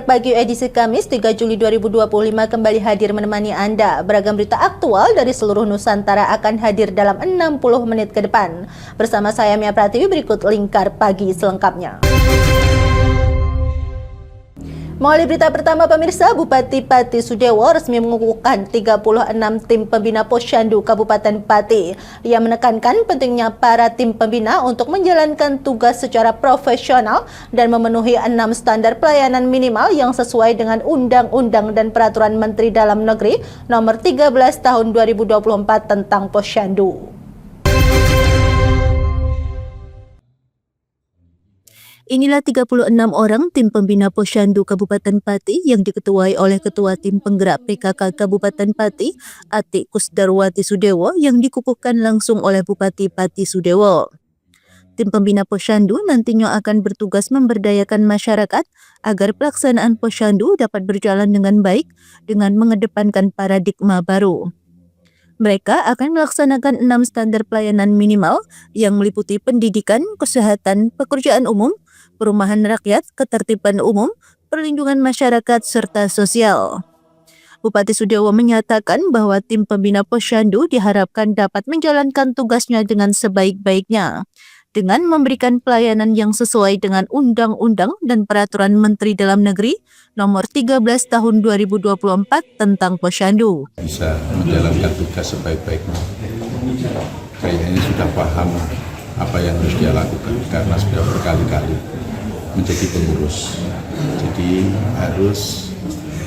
Pagi edisi Kamis 3 Juli 2025 kembali hadir menemani Anda. Beragam berita aktual dari seluruh Nusantara akan hadir dalam 60 menit ke depan. Bersama saya Mia Pratiwi, berikut Lingkar Pagi selengkapnya. Mulai berita pertama pemirsa, Bupati Pati Sudewo resmi mengukuhkan 36 tim pembina Posyandu Kabupaten Pati. Ia menekankan pentingnya para tim pembina untuk menjalankan tugas secara profesional dan memenuhi 6 standar pelayanan minimal yang sesuai dengan Undang-Undang dan Peraturan Menteri Dalam Negeri Nomor 13 Tahun 2024 tentang Posyandu. Inilah 36 orang tim pembina Posyandu Kabupaten Pati yang diketuai oleh Ketua Tim Penggerak PKK Kabupaten Pati, Atik Kusdarwati Sudewo, yang dikukuhkan langsung oleh Bupati Pati Sudewo. Tim pembina Posyandu nantinya akan bertugas memberdayakan masyarakat agar pelaksanaan Posyandu dapat berjalan dengan baik dengan mengedepankan paradigma baru. Mereka akan melaksanakan 6 standar pelayanan minimal yang meliputi pendidikan, kesehatan, pekerjaan umum, perumahan rakyat, ketertiban umum, perlindungan masyarakat, serta sosial. Bupati Sudewo menyatakan bahwa tim pembina Posyandu diharapkan dapat menjalankan tugasnya dengan sebaik-baiknya, dengan memberikan pelayanan yang sesuai dengan Undang-Undang dan Peraturan Menteri Dalam Negeri Nomor 13 Tahun 2024 tentang Posyandu. Bisa menjalankan tugas sebaik-baiknya. Kayaknya sudah paham apa yang harus dia lakukan karena sudah berkali-kali menjadi pengurus. Jadi harus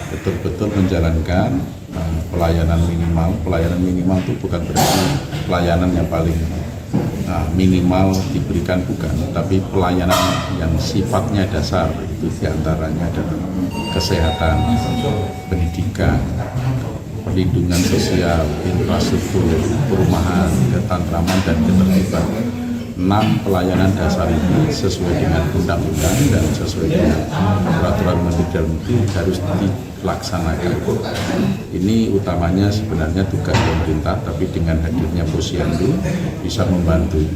betul-betul menjalankan pelayanan minimal. Pelayanan minimal itu bukan berarti pelayanan yang paling minimal diberikan, bukan, tapi pelayanan yang sifatnya dasar, itu diantaranya adalah kesehatan, pendidikan, perlindungan sosial, infrastruktur, perumahan, ketentraman, dan ketertiban. 6 pelayanan dasar ini sesuai dengan undang-undang dan sesuai dengan peraturan Menteri Dalam Negeri harus dilaksanakan. Ini utamanya sebenarnya tugas pemerintah, tapi dengan hadirnya Posyandu bisa membantu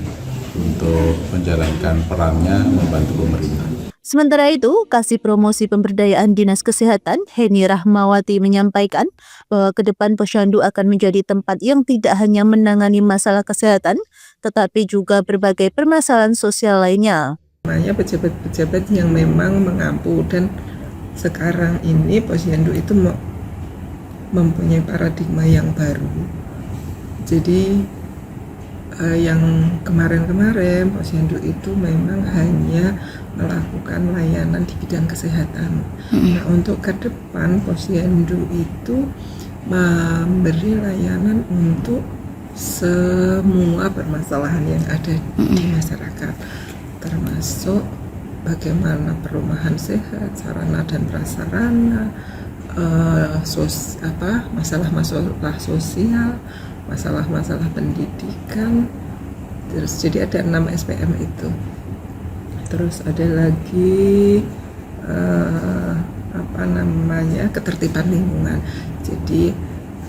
untuk menjalankan perannya, membantu pemerintah. Sementara itu, Kasih Promosi Pemberdayaan Dinas Kesehatan, Heni Rahmawati, menyampaikan bahwa ke depan Posyandu akan menjadi tempat yang tidak hanya menangani masalah kesehatan, tetapi juga berbagai permasalahan sosial lainnya. Pejabat-pejabat yang memang mengampu, dan sekarang ini Posyandu itu mempunyai paradigma yang baru. Jadi yang kemarin-kemarin Posyandu itu memang hanya melakukan layanan di bidang kesehatan. Nah, untuk ke depan Posyandu itu memberi layanan untuk semua permasalahan yang ada di masyarakat, termasuk bagaimana perumahan sehat, sarana dan prasarana, masalah-masalah sosial, masalah-masalah pendidikan. Terus jadi ada 6 SPM itu. Terus ada lagi ketertiban lingkungan. Jadi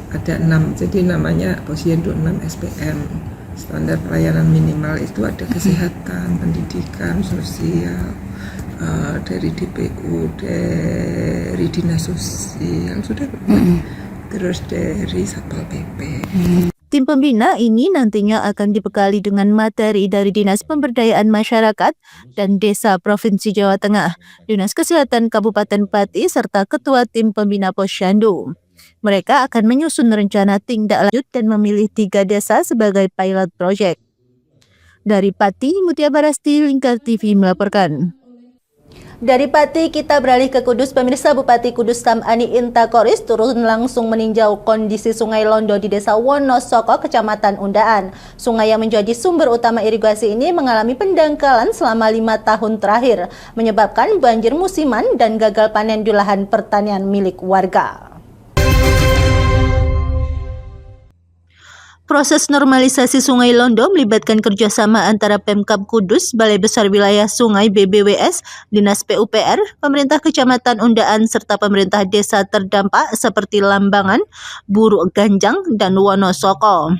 ada 6, jadi namanya Posyandu 6 SPM. Standar pelayanan minimal itu ada kesehatan, pendidikan, sosial, dari DPU, dari Dinas Sosial, sudah terus dari Satpol PP. Tim pembina ini nantinya akan dibekali dengan materi dari Dinas Pemberdayaan Masyarakat dan Desa Provinsi Jawa Tengah, Dinas Kesehatan Kabupaten Pati, serta Ketua Tim Pembina Posyandu. Mereka akan menyusun rencana tindak lanjut dan memilih 3 desa sebagai pilot project. Dari Pati, Mutia Barasti, Lingkar TV melaporkan. Dari Pati kita beralih ke Kudus. Pemirsa, Bupati Kudus Tamani Intakoris turun langsung meninjau kondisi Sungai Londo di Desa Wonosoko, Kecamatan Undaan. Sungai yang menjadi sumber utama irigasi ini mengalami pendangkalan selama 5 tahun terakhir, menyebabkan banjir musiman dan gagal panen di lahan pertanian milik warga. Proses normalisasi Sungai Londo melibatkan kerjasama antara Pemkab Kudus, Balai Besar Wilayah Sungai BBWS, Dinas PUPR, pemerintah Kecamatan Undaan, serta pemerintah desa terdampak seperti Lambangan, Buruk Ganjang, dan Wonosoko.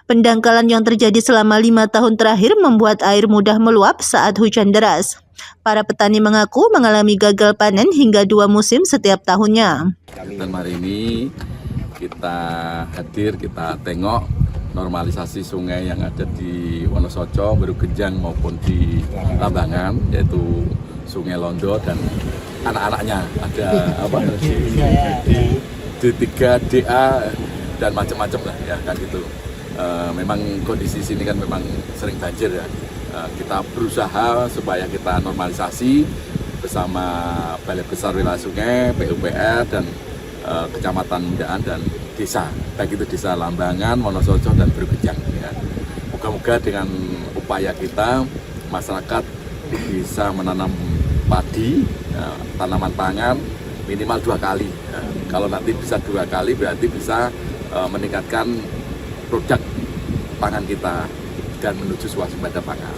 Pendangkalan yang terjadi selama 5 tahun terakhir membuat air mudah meluap saat hujan deras. Para petani mengaku mengalami gagal panen hingga 2 musim setiap tahunnya. Dan hari ini kita hadir, kita tengok normalisasi sungai yang ada di Wonosoco, Berukejang maupun di Lambangan, yaitu Sungai Londo dan anak-anaknya ada D3, DA dan macam-macam lah ya kan gitu. Memang kondisi sini kan memang sering banjir ya. Kita berusaha supaya kita normalisasi bersama Balai Besar Wilayah Sungai, PUPR dan Kecamatan Mundaan dan desa, baik itu desa Lambangan, Wonosoco dan Berukejang. Ya. Moga-moga dengan upaya kita masyarakat bisa menanam padi, ya, tanaman pangan minimal 2 kali. Ya. Kalau nanti bisa 2 kali berarti bisa meningkatkan produk pangan kita dan menuju swasembada pangan.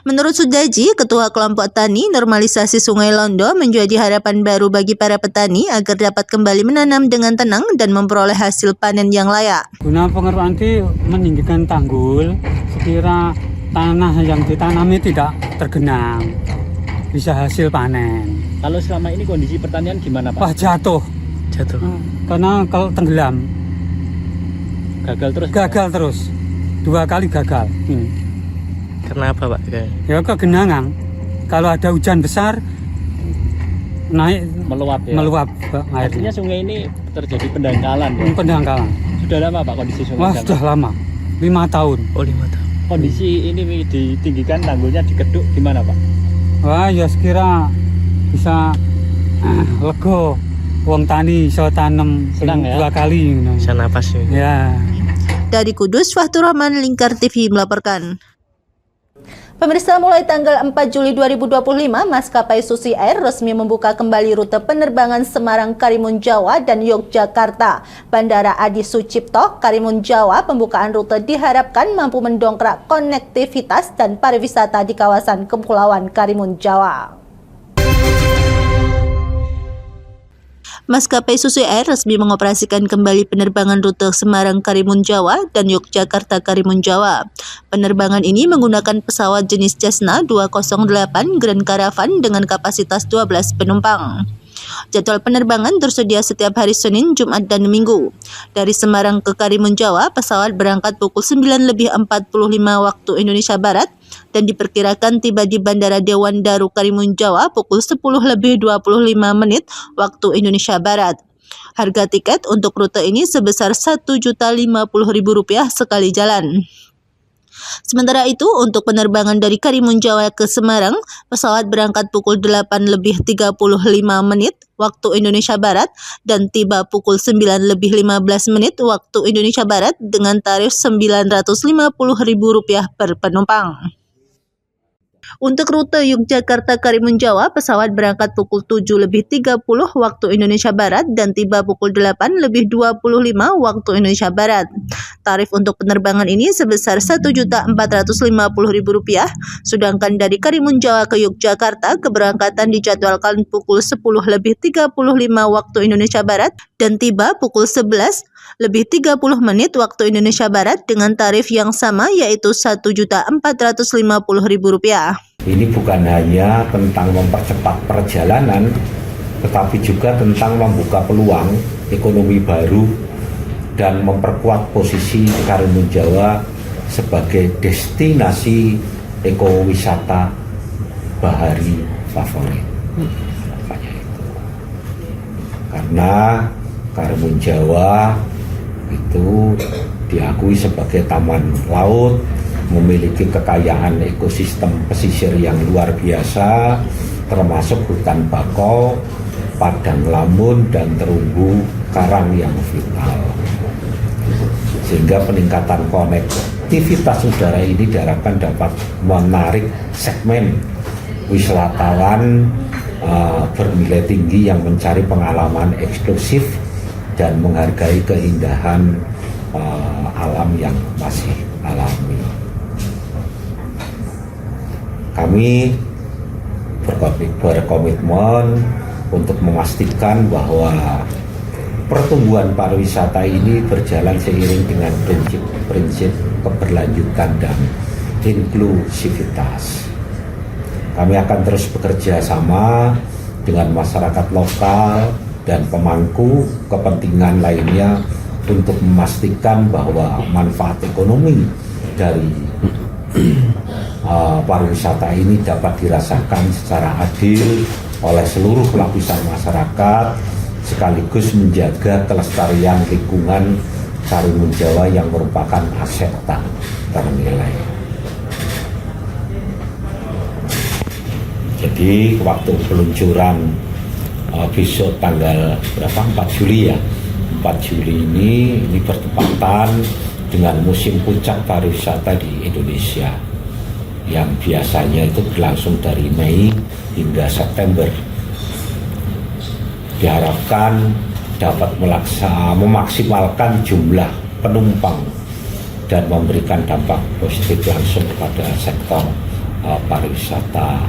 Menurut Sudaji, Ketua Kelompok Tani, normalisasi Sungai Londo menjadi harapan baru bagi para petani agar dapat kembali menanam dengan tenang dan memperoleh hasil panen yang layak. Guna pengeruan itu meninggikan tanggul, sekira tanah yang ditanami tidak tergenang, bisa hasil panen. Kalau selama ini kondisi pertanian gimana Pak? Wah, jatuh. Karena kalau tenggelam. Gagal terus. 2 kali gagal. Kenapa Pak? Ya kegenangan. Kalau ada hujan besar naik Meluap ya? meluap Artinya airnya. sungai ini terjadi pendangkalan ya? Pendangkalan. Sudah lama Pak kondisi sungai? Wah, sudah lama. 5 tahun. Oh 5 tahun. Kondisi ini ditinggikan, tanggulnya dikeduk gimana Pak? Wah, ya sekira bisa lego. Wong tani iso tanem Senang ya? 2 kali. Bisa napas Ya. Dari Kudus, Fahtur Rahman, Lingkar TV melaporkan. Pemirsa, mulai tanggal 4 Juli 2025, Maskapai Susi Air resmi membuka kembali rute penerbangan Semarang, Karimun Jawa, dan Yogyakarta. Bandara Adi Sucipto, Karimun Jawa, pembukaan rute diharapkan mampu mendongkrak konektivitas dan pariwisata di kawasan Kepulauan Karimun Jawa. Maskapai Susi Air resmi mengoperasikan kembali penerbangan rute Semarang Karimun Jawa dan Yogyakarta Karimun Jawa. Penerbangan ini menggunakan pesawat jenis Cessna 208 Grand Caravan dengan kapasitas 12 penumpang. Jadwal penerbangan tersedia setiap hari Senin, Jumat, dan Minggu. Dari Semarang ke Karimun Jawa, pesawat berangkat pukul 9:45 waktu Indonesia Barat dan diperkirakan tiba di Bandara Dewan Daru Karimun Jawa pukul 10:25 waktu Indonesia Barat. Harga tiket untuk rute ini sebesar Rp1.050.000 sekali jalan. Sementara itu, untuk penerbangan dari Karimun Jawa ke Semarang, pesawat berangkat pukul 8:35 waktu Indonesia Barat dan tiba pukul 9:15 waktu Indonesia Barat dengan tarif Rp950.000 per penumpang. Untuk rute Yogyakarta Karimun Jawa, pesawat berangkat pukul 7:30 waktu Indonesia Barat dan tiba pukul 8:25 waktu Indonesia Barat. Tarif untuk penerbangan ini sebesar Rp1.450.000, sedangkan dari Karimun Jawa ke Yogyakarta, keberangkatan dijadwalkan pukul 10:35 waktu Indonesia Barat dan tiba pukul 11:30 waktu Indonesia Barat dengan tarif yang sama, yaitu Rp1.450.000. Ini bukan hanya tentang mempercepat perjalanan, tetapi juga tentang membuka peluang ekonomi baru dan memperkuat posisi Karimun Jawa sebagai destinasi ekowisata bahari favorit. Karena Karimun Jawa itu diakui sebagai taman laut, memiliki kekayaan ekosistem pesisir yang luar biasa, termasuk hutan bakau, padang lamun, dan terumbu karang yang vital. Sehingga peningkatan konektivitas udara ini diharapkan dapat menarik segmen wisatawan bernilai tinggi yang mencari pengalaman eksklusif dan menghargai keindahan alam yang masih alami. Kami berkomitmen untuk memastikan bahwa pertumbuhan pariwisata ini berjalan seiring dengan prinsip keberlanjutan dan inklusivitas. Kami akan terus bekerja sama dengan masyarakat lokal dan pemangku kepentingan lainnya untuk memastikan bahwa manfaat ekonomi dari pariwisata ini dapat dirasakan secara adil oleh seluruh lapisan masyarakat, sekaligus menjaga kelestarian lingkungan Karimun Jawa yang merupakan aset tak ternilai. Jadi waktu peluncuran besok tanggal berapa? 4 Juli ya. 4 Juli ini bertepatan dengan musim puncak pariwisata di Indonesia yang biasanya itu berlangsung dari Mei hingga September. Diharapkan dapat memaksimalkan jumlah penumpang dan memberikan dampak positif langsung kepada sektor pariwisata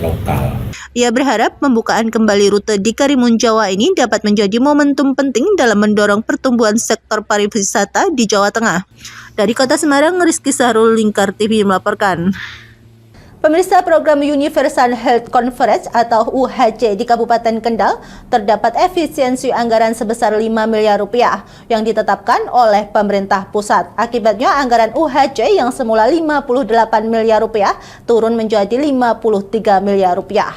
lokal. Ia berharap pembukaan kembali rute di Karimun Jawa ini dapat menjadi momentum penting dalam mendorong pertumbuhan sektor pariwisata di Jawa Tengah. Dari Kota Semarang, Rizky Sahrul, Lingkar TV melaporkan. Pemirsa, program Universal Health Coverage atau UHC di Kabupaten Kendal terdapat efisiensi anggaran sebesar 5 miliar rupiah yang ditetapkan oleh pemerintah pusat. Akibatnya anggaran UHC yang semula 58 miliar rupiah turun menjadi 53 miliar rupiah.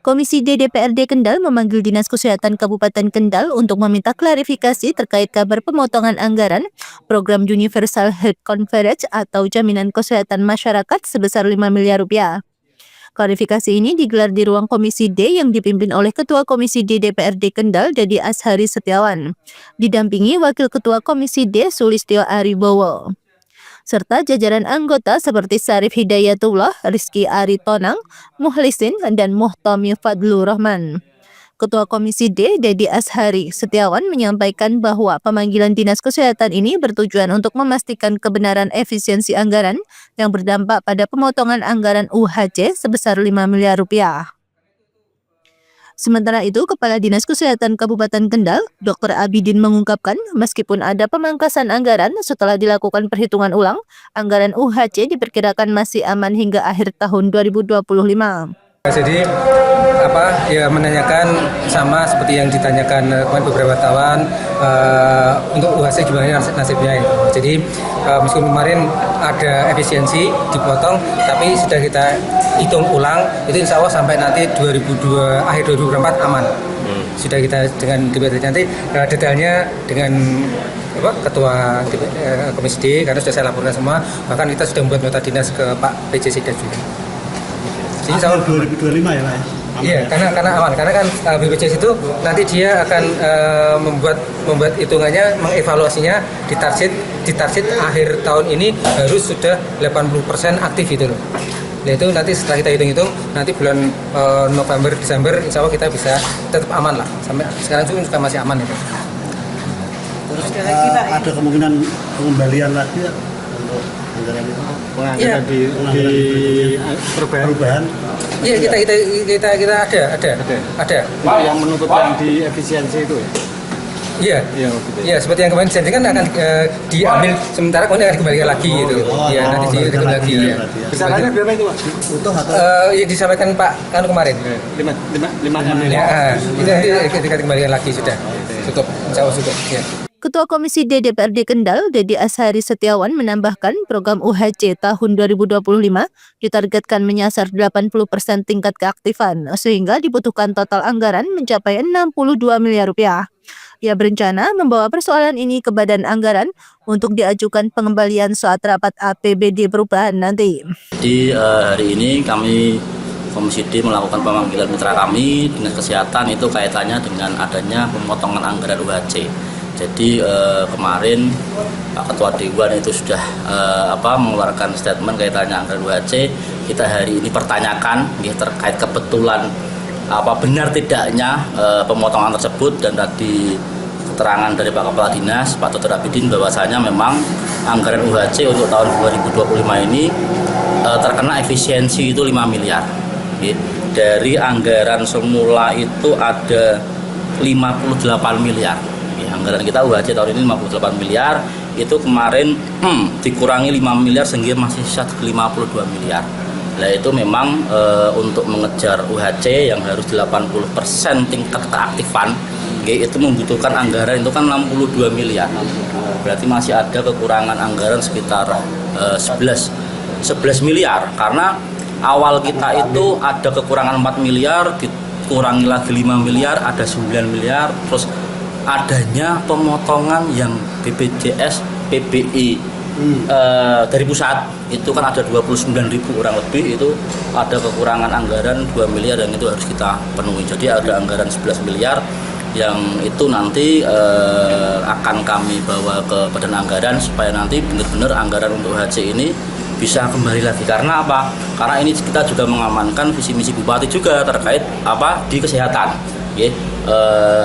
Komisi D DPRD Kendal memanggil Dinas Kesehatan Kabupaten Kendal untuk meminta klarifikasi terkait kabar pemotongan anggaran program Universal Health Coverage atau jaminan kesehatan masyarakat sebesar 5 miliar rupiah. Klarifikasi ini digelar di ruang Komisi D yang dipimpin oleh Ketua Komisi D DPRD Kendal, Dedi Ashari Setiawan, didampingi Wakil Ketua Komisi D Sulistyo Aribowo, serta jajaran anggota seperti Sarif Hidayatullah, Rizky Aritonang, Muhlisin, dan Muhtami Fadlur Rahman. Ketua Komisi D, Dedi Ashari Setiawan, menyampaikan bahwa pemanggilan Dinas Kesehatan ini bertujuan untuk memastikan kebenaran efisiensi anggaran yang berdampak pada pemotongan anggaran UHC sebesar 5 miliar rupiah. Sementara itu, Kepala Dinas Kesehatan Kabupaten Kendal, Dr. Abidin mengungkapkan, meskipun ada pemangkasan anggaran setelah dilakukan perhitungan ulang, anggaran UHC diperkirakan masih aman hingga akhir tahun 2025. Jadi menanyakan sama seperti yang ditanyakan beberapa wartawan untuk UHC gimana nasibnya itu. Jadi meskipun kemarin ada efisiensi dipotong, tapi sudah kita hitung ulang, itu insya Allah sampai nanti akhir 2024 aman. Sudah kita dengan DPRD nanti detailnya dengan Ketua Komisi D, karena sudah saya laporkan semua, bahkan kita sudah membuat nota dinas ke Pak PJ Sekda juga. Jadi tahun 2025 ya Pak? Iya, karena aman, karena kan BPJS itu nanti dia akan membuat hitungannya, mengevaluasinya, ditarget akhir tahun ini harus sudah 80% aktif itu loh. Nah itu nanti setelah kita hitung-hitung, nanti bulan November, Desember, insya Allah kita bisa tetap aman lah. Sampai sekarang juga masih aman itu. Terus ada kemungkinan pengembalian lagi ya untuk anggaran itu? Iya. Di perubahan. Iya, kita ada. Pak, yang menuntut yang di efisiensi itu ya? Iya, seperti yang kemarin janji kan akan diambil sementara kemudian akan dikembalikan lagi gitu. Iya, nanti dikembalikan lagi ya. Besarannya berapa itu Pak? Utuh atau? Yang disampaikan Pak kan kemarin. 5 miliar. Ya, itu nanti kita kembalikan lagi sudah. Cukup, insya Allah cukup. Ya. Ketua Komisi D DPRD Kendal, Dedi Ashari Setiawan, menambahkan program UHC tahun 2025 ditargetkan menyasar 80% tingkat keaktifan, sehingga dibutuhkan total anggaran mencapai 62 miliar rupiah. Ia berencana membawa persoalan ini ke Badan Anggaran untuk diajukan pengembalian saat rapat APBD perubahan nanti. Di hari ini kami Komisi D melakukan pemanggilan mitra kami, Dinas Kesehatan, itu kaitannya dengan adanya pemotongan anggaran UHC. Jadi kemarin Pak Ketua Dewan itu sudah mengeluarkan statement kaitannya anggaran UHC. Kita hari ini pertanyakan terkait kebetulan benar tidaknya pemotongan tersebut, dan tadi keterangan dari Pak Kepala Dinas, Pak Dr. Abidin, bahwasanya memang anggaran UHC untuk tahun 2025 ini terkena efisiensi itu 5 miliar. Dari anggaran semula itu ada 58 miliar. Anggaran kita UHC tahun ini 58 miliar, itu kemarin dikurangi 5 miliar sehingga masih sisa 52 miliar. Nah itu memang untuk mengejar UHC yang harus 80% tingkat keaktifan, itu membutuhkan anggaran itu kan 62 miliar. Berarti masih ada kekurangan anggaran sekitar 11 miliar, karena awal kita itu ada kekurangan 4 miliar, dikurangi lagi 5 miliar, ada 9 miliar, terus adanya pemotongan yang BPJS PBI dari pusat itu kan ada 29.000 orang lebih, itu ada kekurangan anggaran 2 miliar yang itu harus kita penuhi. Jadi ada anggaran 11 miliar yang itu nanti akan kami bawa ke badan anggaran supaya nanti benar-benar anggaran untuk UHC ini bisa kembali lagi. Karena apa? Karena ini kita juga mengamankan visi misi bupati juga terkait di kesehatan.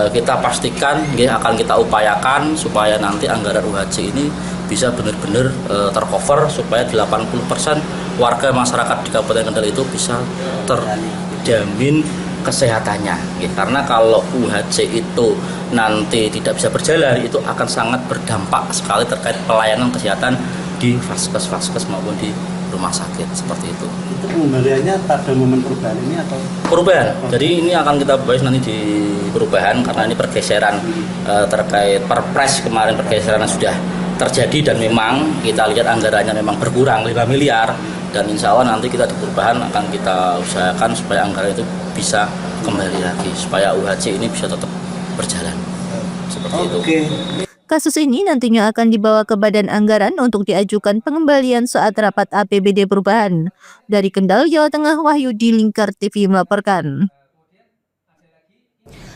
Kita pastikan akan kita upayakan supaya nanti anggaran UHC ini bisa benar-benar tercover supaya 80% warga masyarakat di Kabupaten Kendal itu bisa terjamin kesehatannya. Karena kalau UHC itu nanti tidak bisa berjalan, itu akan sangat berdampak sekali terkait pelayanan kesehatan di vaskes maupun di rumah sakit, seperti itu. Itu pengembaliannya pada momen perubahan ini atau? Perubahan. Jadi ini akan kita bahas nanti di perubahan karena ini pergeseran terkait perpres kemarin, pergeseran sudah terjadi dan memang kita lihat anggarannya memang berkurang 5 miliar dan insya Allah nanti kita di perubahan akan kita usahakan supaya anggaran itu bisa kembali lagi supaya UHC ini bisa tetap berjalan seperti itu. Kasus ini nantinya akan dibawa ke Badan Anggaran untuk diajukan pengembalian saat rapat APBD perubahan. Dari Kendal, Jawa Tengah, Wahyudi, Lingkar TV melaporkan.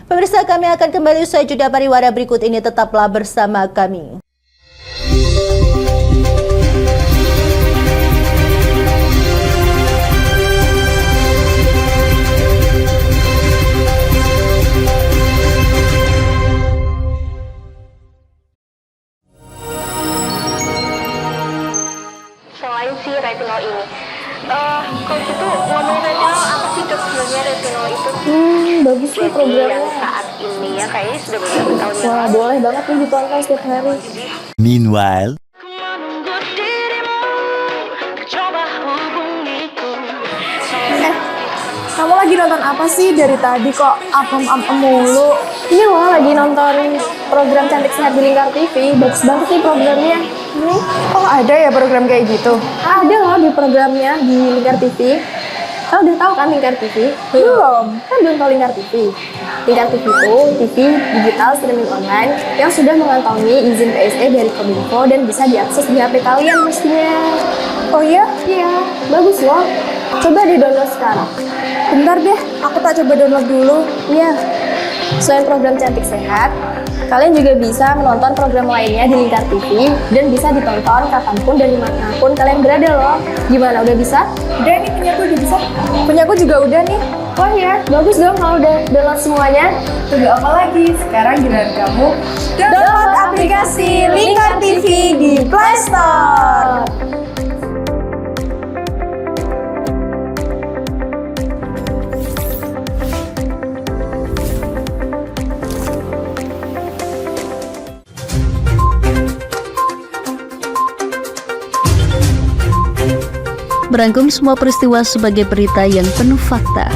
Pemirsa, kami akan kembali usai jeda pariwara berikut ini, tetaplah bersama kami. retinol ini. Kalau gitu ngomongin retinol, apa sih dok sebenarnya retinol itu? Bagus sih programnya. Yang saat ini ya kayaknya sudah beberapa tahun yang Wah, boleh banget nih ditonton setiap hari. Meanwhile, kamu lagi nonton apa sih dari tadi kok apem-apem mulu? Ini loh lagi nonton program Cantik Sehat di Lingkar TV. Bagus banget sih programnya. Oh ada ya program kayak gitu? Ada loh di programnya di Lingkar TV. Kau udah tahu kan Lingkar TV? Belum. Kan belum tahu Lingkar TV. Lingkar TV itu TV digital streaming online yang sudah mengantongi izin PSE dari Kominfo dan bisa diakses di HP kalian mestinya. Oh iya? Iya, bagus loh. Coba di-download sekarang. Bentar deh, aku tak coba download dulu. Iya. Selain program Cantik Sehat, kalian juga bisa menonton program lainnya di Lingkar TV dan bisa ditonton kapanpun dan dimanapun kalian berada loh. Gimana, udah bisa? Udah nih, punyaku udah bisa. Punyaku juga udah nih. Oh iya, bagus dong kalau udah download semuanya. Tunggu apa lagi? Sekarang giliran kamu download aplikasi Lingkar TV di Play Store. Merangkum semua peristiwa sebagai berita yang penuh fakta.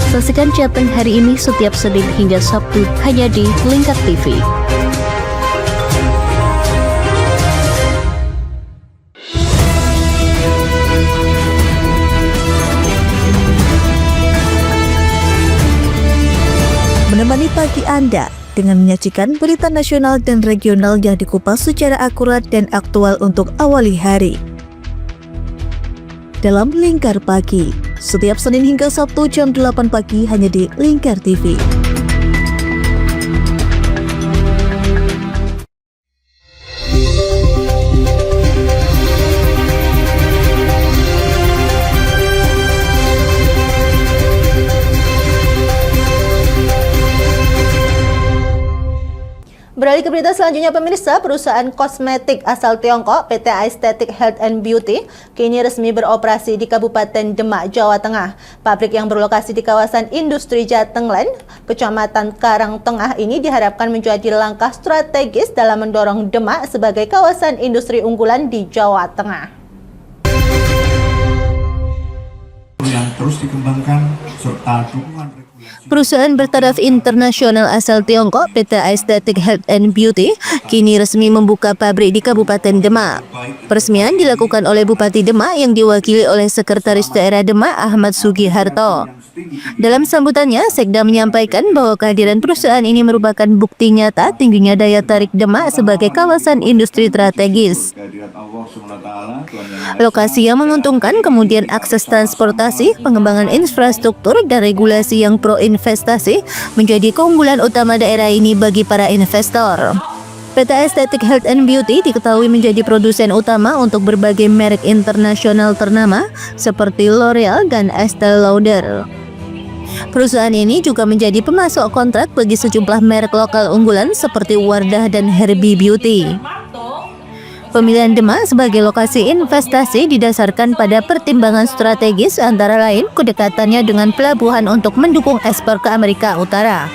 Saksikan Jateng hari ini setiap Senin hingga Sabtu hanya di Lingkar TV. Menemani pagi Anda dengan menyajikan berita nasional dan regional yang dikupas secara akurat dan aktual untuk awali hari. Dalam Lingkar Pagi, setiap Senin hingga Sabtu jam 8 pagi hanya di Lingkar TV. Beralih ke berita selanjutnya pemirsa, perusahaan kosmetik asal Tiongkok PT Aesthetic Health and Beauty kini resmi beroperasi di Kabupaten Demak, Jawa Tengah. Pabrik yang berlokasi di kawasan industri Jatenglen, Kecamatan Karangtengah ini diharapkan menjadi langkah strategis dalam mendorong Demak sebagai kawasan industri unggulan di Jawa Tengah. Yang terus dikembangkan serta dukungan Perusahaan bertaraf internasional asal Tiongkok PT Aesthetic Health and Beauty kini resmi membuka pabrik di Kabupaten Demak. Peresmian dilakukan oleh Bupati Demak yang diwakili oleh Sekretaris Daerah Demak Ahmad Sugiharto. Dalam sambutannya, Sekda menyampaikan bahwa kehadiran perusahaan ini merupakan bukti nyata tingginya daya tarik Demak sebagai kawasan industri strategis. Lokasi yang menguntungkan, kemudian akses transportasi, pengembangan infrastruktur, dan regulasi yang pro-investasi menjadi keunggulan utama daerah ini bagi para investor. PT Aesthetic Health and Beauty diketahui menjadi produsen utama untuk berbagai merek internasional ternama seperti L'Oreal dan Estée Lauder. Perusahaan ini juga menjadi pemasok kontrak bagi sejumlah merek lokal unggulan seperti Wardah dan Herbie Beauty. Pemilihan Demak sebagai lokasi investasi didasarkan pada pertimbangan strategis antara lain kedekatannya dengan pelabuhan untuk mendukung ekspor ke Amerika Utara,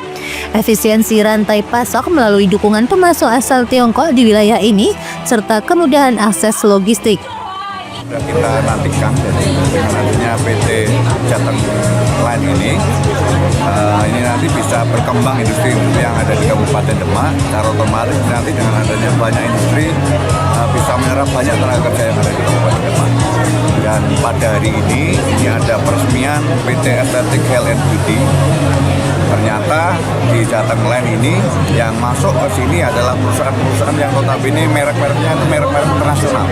efisiensi rantai pasok melalui dukungan pemasok asal Tiongkok di wilayah ini, serta kemudahan akses logistik. Kita nantikan dengan adanya PT Jatenglen ini nanti bisa berkembang industri yang ada di Kabupaten Demak. Secara otomatis nanti dengan adanya banyak industri bisa menyerap banyak tenaga kerja yang ada di Kabupaten Demak. Dan pada hari ini ada peresmian PT Aesthetic Health and Beauty. Ternyata di Jatenglen ini yang masuk ke sini adalah perusahaan-perusahaan yang notabene merek-mereknya itu merek-merek internasional.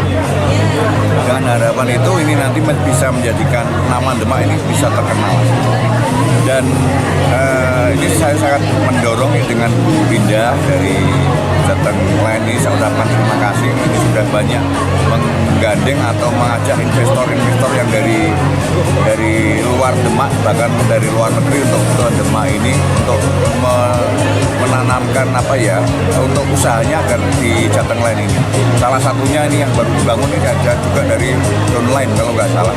Dengan harapan itu ini nanti bisa menjadikan nama Demak ini bisa terkenal. Dan ini saya sangat mendorong dengan Bu Indah dari Jatenglen ini, saya ucapkan terima kasih. Ini sudah banyak menggandeng atau mengajak investor-investor yang dari luar Demak, bahkan dari luar negeri untuk Demak ini untuk menanamkan untuk usahanya agar di Jatenglen ini. Salah satunya ini yang baru dibangun ini ada juga dari Downline kalau nggak salah.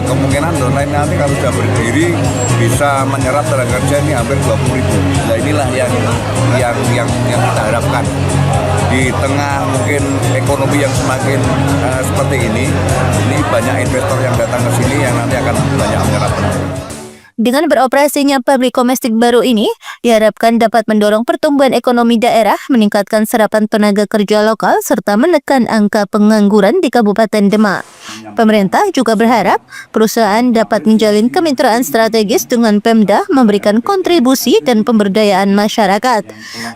Kemungkinan Downline nanti kalau sudah berdiri bisa menyerap tenaga kerja ini hampir 20.000. Nah inilah yang kita harapkan di tengah mungkin ekonomi yang semakin seperti ini banyak investor yang datang ke sini yang nanti akan banyak menyerap. Dengan beroperasinya pabrik domestik baru ini, diharapkan dapat mendorong pertumbuhan ekonomi daerah, meningkatkan serapan tenaga kerja lokal, serta menekan angka pengangguran di Kabupaten Demak. Pemerintah juga berharap perusahaan dapat menjalin kemitraan strategis dengan Pemda, memberikan kontribusi dan pemberdayaan masyarakat,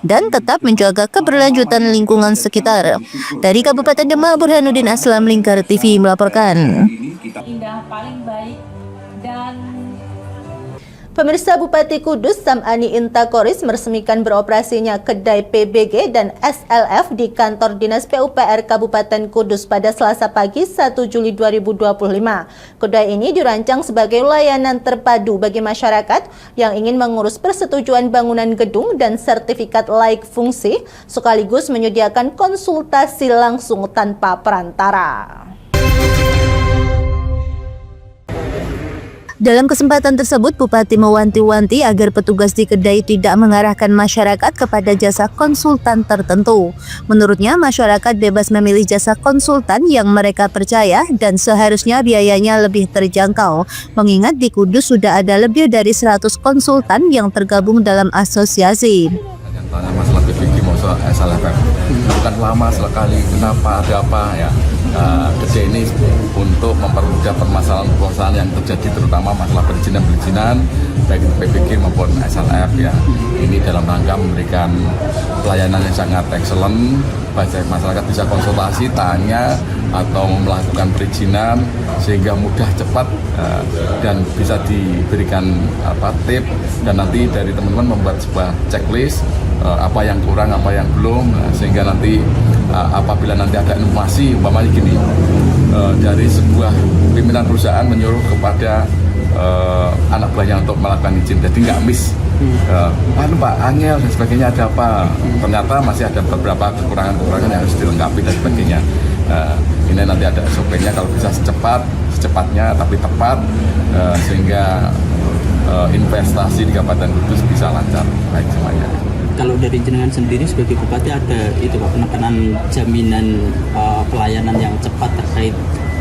dan tetap menjaga keberlanjutan lingkungan sekitar. Dari Kabupaten Demak, Burhanuddin Aslam, Lingkar TV melaporkan. Indah paling baik dan Pemirsa, Bupati Kudus Sam'ani Intakoris meresmikan beroperasinya kedai PBG dan SLF di kantor Dinas PUPR Kabupaten Kudus pada Selasa pagi 1 Juli 2025. Kedai ini dirancang sebagai layanan terpadu bagi masyarakat yang ingin mengurus persetujuan bangunan gedung dan sertifikat laik fungsi, sekaligus menyediakan konsultasi langsung tanpa perantara. Dalam kesempatan tersebut, Bupati mewanti-wanti agar petugas di kedai tidak mengarahkan masyarakat kepada jasa konsultan tertentu. Menurutnya, masyarakat bebas memilih jasa konsultan yang mereka percaya dan seharusnya biayanya lebih terjangkau. Mengingat di Kudus sudah ada lebih dari 100 konsultan yang tergabung dalam asosiasi. Yang tanya masalah PBG masalah SLFM bukan lama sekali, kenapa, ada apa ya? Kedai ini untuk mempermudah permasalahan yang terjadi, terutama masalah perizinan baik itu PBG maupun SLF ya. Ini dalam rangka memberikan pelayanan yang sangat excellent, baik masyarakat bisa konsultasi, tanya atau melakukan perizinan sehingga mudah, cepat dan bisa diberikan tip, dan nanti dari teman-teman membuat sebuah checklist apa yang kurang, apa yang belum, sehingga nanti apabila nanti ada informasi umpamanya gini, dari sebuah pimpinan perusahaan menyuruh kepada anak buahnya untuk melakukan izin, jadi nggak miss. Pak angel dan sebagainya ada apa? Ternyata masih ada beberapa kekurangan yang harus dilengkapi dan sebagainya. Ini nanti ada SOP-nya, kalau bisa secepatnya tapi tepat, sehingga investasi di Kabupaten Kudus bisa lancar baik semuanya. Kalau dari jenengan sendiri sebagai bupati ada itu Pak, penekanan jaminan pelayanan yang cepat terkait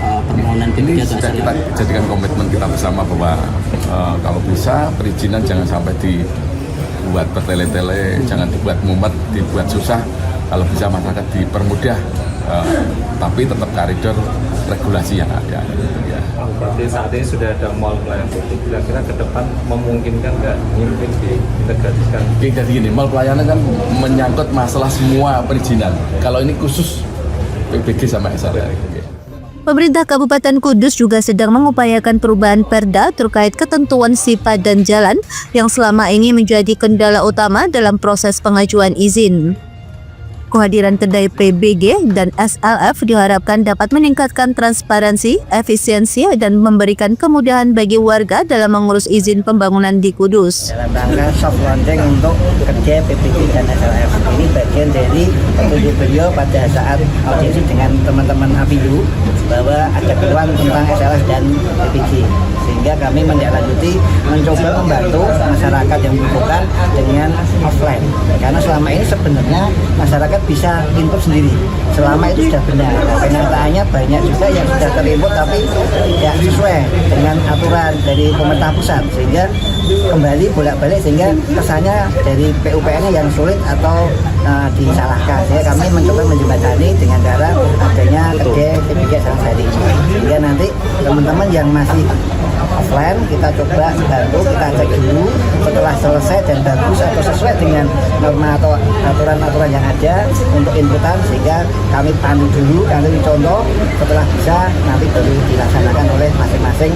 permohonan ini P3 sudah kita jadikan komitmen kita bersama bahwa kalau bisa perizinan jangan sampai dibuat bertele-tele, jangan dibuat mumet, dibuat susah. Kalau bisa masyarakat dipermudah, tapi tetap koridor regulasi yang ada. Ya. Berarti saat ini sudah ada mall pelayanan publik, kira-kira ke depan memungkinkan nggak mungkin diintegrasikan? Jadi gini, mall pelayanan kan menyangkut masalah semua perizinan. Kalau ini khusus PBG sama SLR. Pemerintah Kabupaten Kudus juga sedang mengupayakan perubahan perda terkait ketentuan sifat dan jalan yang selama ini menjadi kendala utama dalam proses pengajuan izin. Kehadiran kedai PBG dan SLF diharapkan dapat meningkatkan transparansi, efisiensi, dan memberikan kemudahan bagi warga dalam mengurus izin pembangunan di Kudus. Dalam rangka soft launching untuk kerja PBG dan SLF, ini bagian dari petunjuk beliau pada saat audiensi dengan teman-teman APIU bahwa ada keluhan tentang SLF dan PBG, sehingga kami menindaklanjuti mencoba membantu masyarakat yang membutuhkan dengan offline, karena selama ini sebenarnya masyarakat bisa input sendiri selama itu sudah benar. Kenyataannya banyak juga yang sudah terinput tapi tidak sesuai dengan aturan dari pemerintah pusat, sehingga kembali bolak-balik, sehingga kesannya dari PUPR-nya yang sulit atau disalahkan. Sehingga kami mencoba menjembatani dengan cara adanya kerja PBG sehari, sehingga nanti teman-teman yang masih offline kita coba bantu, kita cek dulu setelah selesai dan bagus atau sesuai dengan norma atau aturan-aturan yang ada untuk inputan, sehingga kami pandu dulu, kami contoh, setelah bisa nanti baru dilaksanakan oleh masing-masing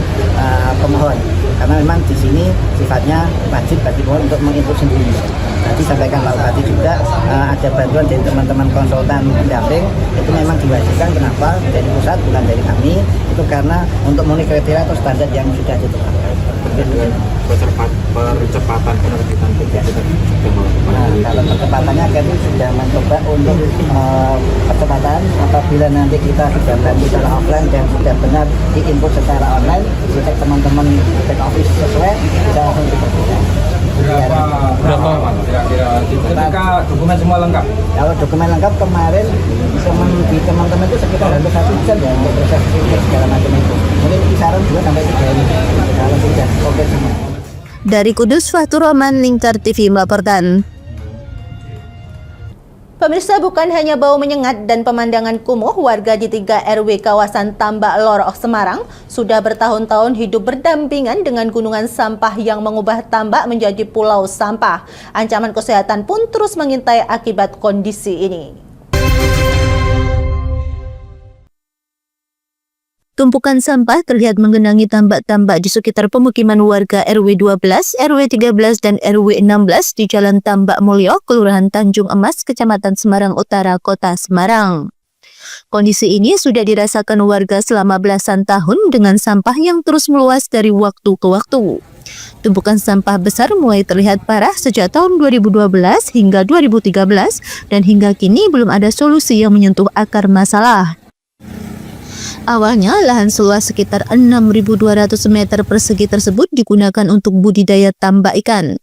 pemohon, karena memang di sini sifatnya wajib bagi pemohon untuk menginput sendiri. Tadi sampaikan Pak Bupati juga ada bantuan dari teman-teman konsultan pendamping, itu memang diwajibkan. Kenapa? Dari pusat bukan dari kami, itu karena untuk memenuhi kriteria atau standar yang sudah ditetapkan. Percepatan penerbitan PBG. Kalau percepatannya kami sudah mencoba untuk percepatan apabila nanti kita sudah bantu secara offline dan sudah benar diinput secara online, jika teman-teman back office sesuai, bisa langsung diperlukan. Berapa ketika dokumen semua lengkap? Kalau dokumen lengkap kemarin di teman-teman itu sekitar hampir 1 jam ya untuk proses segala macam itu. Mungkin kisaran 2 sampai 3 hari kalau sudah oke semua. Dari Kudus, Fatur Rahman, Lingkar TV melaporkan. Pemirsa, bukan hanya bau menyengat dan pemandangan kumuh, warga di 3 RW kawasan Tambak Lorok, Semarang sudah bertahun-tahun hidup berdampingan dengan gunungan sampah yang mengubah tambak menjadi pulau sampah. Ancaman kesehatan pun terus mengintai akibat kondisi ini. Tumpukan sampah terlihat menggenangi tambak-tambak di sekitar pemukiman warga RW 12, RW 13, dan RW 16 di Jalan Tambak Mulyo, Kelurahan Tanjung Emas, Kecamatan Semarang Utara, Kota Semarang. Kondisi ini sudah dirasakan warga selama belasan tahun dengan sampah yang terus meluas dari waktu ke waktu. Tumpukan sampah besar mulai terlihat parah sejak tahun 2012 hingga 2013 dan hingga kini belum ada solusi yang menyentuh akar masalah. Awalnya, lahan seluas sekitar 6.200 meter persegi tersebut digunakan untuk budidaya tambak ikan.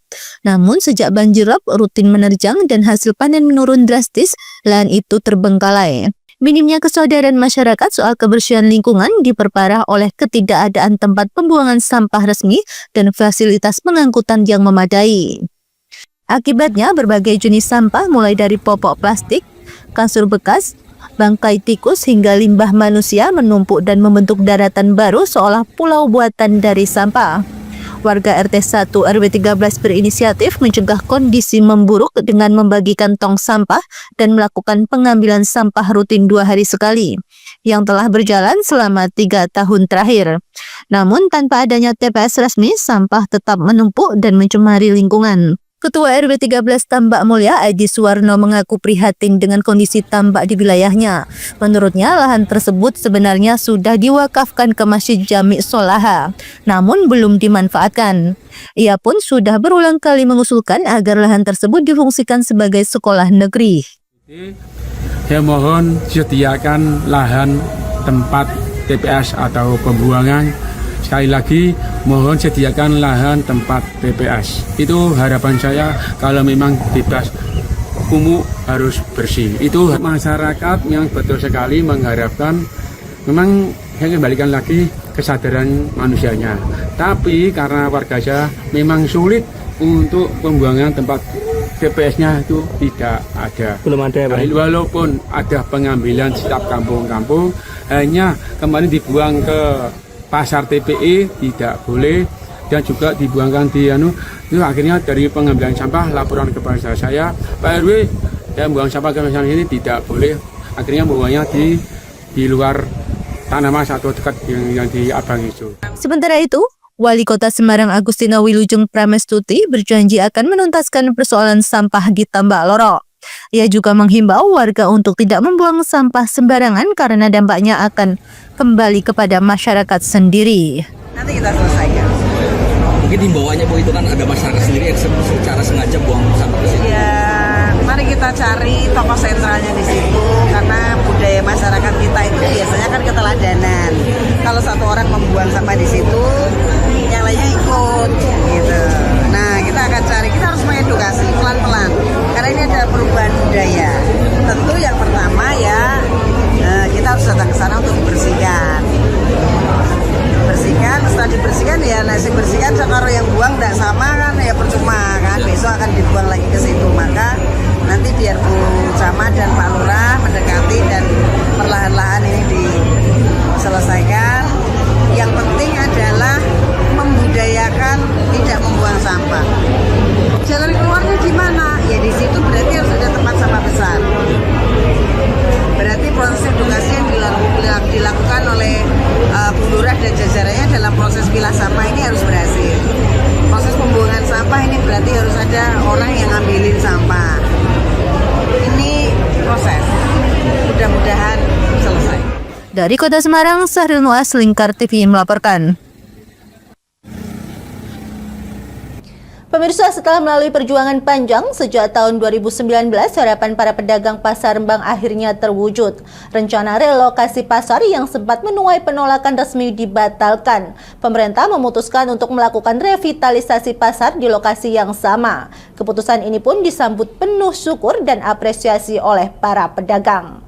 Namun, sejak banjirop rutin menerjang dan hasil panen menurun drastis, lahan itu terbengkalai. Minimnya kesadaran masyarakat soal kebersihan lingkungan diperparah oleh ketidakadaan tempat pembuangan sampah resmi dan fasilitas pengangkutan yang memadai. Akibatnya, berbagai jenis sampah mulai dari popok plastik, kasur bekas, bangkai tikus hingga limbah manusia menumpuk dan membentuk daratan baru seolah pulau buatan dari sampah. Warga RT 1 RW 13 berinisiatif mencegah kondisi memburuk dengan membagikan tong sampah dan melakukan pengambilan sampah rutin 2 hari sekali yang telah berjalan selama 3 tahun terakhir. Namun tanpa adanya TPS resmi, sampah tetap menumpuk dan mencemari lingkungan. Ketua RW 13 Tambak Mulya, Adi Suwarno, mengaku prihatin dengan kondisi tambak di wilayahnya. Menurutnya, lahan tersebut sebenarnya sudah diwakafkan ke Masjid Jami' Solaha, namun belum dimanfaatkan. Ia pun sudah berulang kali mengusulkan agar lahan tersebut difungsikan sebagai sekolah negeri. Saya mohon sediakan lahan tempat TPS atau pembuangan. Sekali lagi, mohon sediakan lahan tempat TPS. Itu harapan saya kalau memang bebas kumuh harus bersih. Itu masyarakat yang betul sekali mengharapkan, memang saya kembalikan lagi kesadaran manusianya. Tapi karena warga saya memang sulit untuk pembuangan tempat TPS-nya itu tidak ada. Belum ada ya, Pak? Walaupun ada pengambilan setiap kampung-kampung, hanya kemarin dibuang ke pasar TPE tidak boleh, dan juga dibuangkan di itu akhirnya dari pengambilan sampah laporan kepada saya, Pak RW, yang buang sampah ke sana ini tidak boleh, akhirnya buangnya di luar tanah mas atau dekat yang di Abang Hijau. Sementara itu, Wali Kota Semarang Agustina Wilujeng Pramestuti berjanji akan menuntaskan persoalan sampah di Tambak Loro. Ia juga menghimbau warga untuk tidak membuang sampah sembarangan karena dampaknya akan kembali kepada masyarakat sendiri. Nanti kita selesaikan. Mungkin himbauannya Bu, itu kan ada masyarakat sendiri yang secara sengaja buang sampah ke situ. Ya, mari kita cari tokoh sentralnya di situ, karena budaya masyarakat kita itu biasanya kan keteladanan. Kalau satu orang membuang sampah di situ, yang lainnya ikut gitu. Nah, kita akan cari, kita harus mengedukasi pelan-pelan karena ini ada perubahan budaya. Tentu yang pertama ya kita harus datang ke sana untuk dibersihkan. Setelah dibersihkan ya nasi bersihkan, kalau yang buang tidak sama kan ya percuma kan, besok akan dibuang lagi ke situ. Maka nanti biar Bu Camat dan Pak Lurah mendekati dan perlahan-lahan ini diselesaikan. Yang penting adalah membudayakan tidak membuang sampah. Jalan keluarnya di mana? Ya di situ berarti harus ada tempat sampah besar. Berarti proses edukasi yang dilakukan oleh Bu Lurah dan jajarannya dalam proses pilah sampah ini harus berhasil. Proses pembuangan sampah ini berarti harus ada orang yang ngambilin sampah. Ini proses. Mudah-mudahan selesai. Dari Kota Semarang, Sahril Nuas, Lingkar TV melaporkan. Pemirsa, setelah melalui perjuangan panjang sejak tahun 2019, harapan para pedagang Pasar Rembang akhirnya terwujud. Rencana relokasi pasar yang sempat menuai penolakan resmi dibatalkan. Pemerintah memutuskan untuk melakukan revitalisasi pasar di lokasi yang sama. Keputusan ini pun disambut penuh syukur dan apresiasi oleh para pedagang.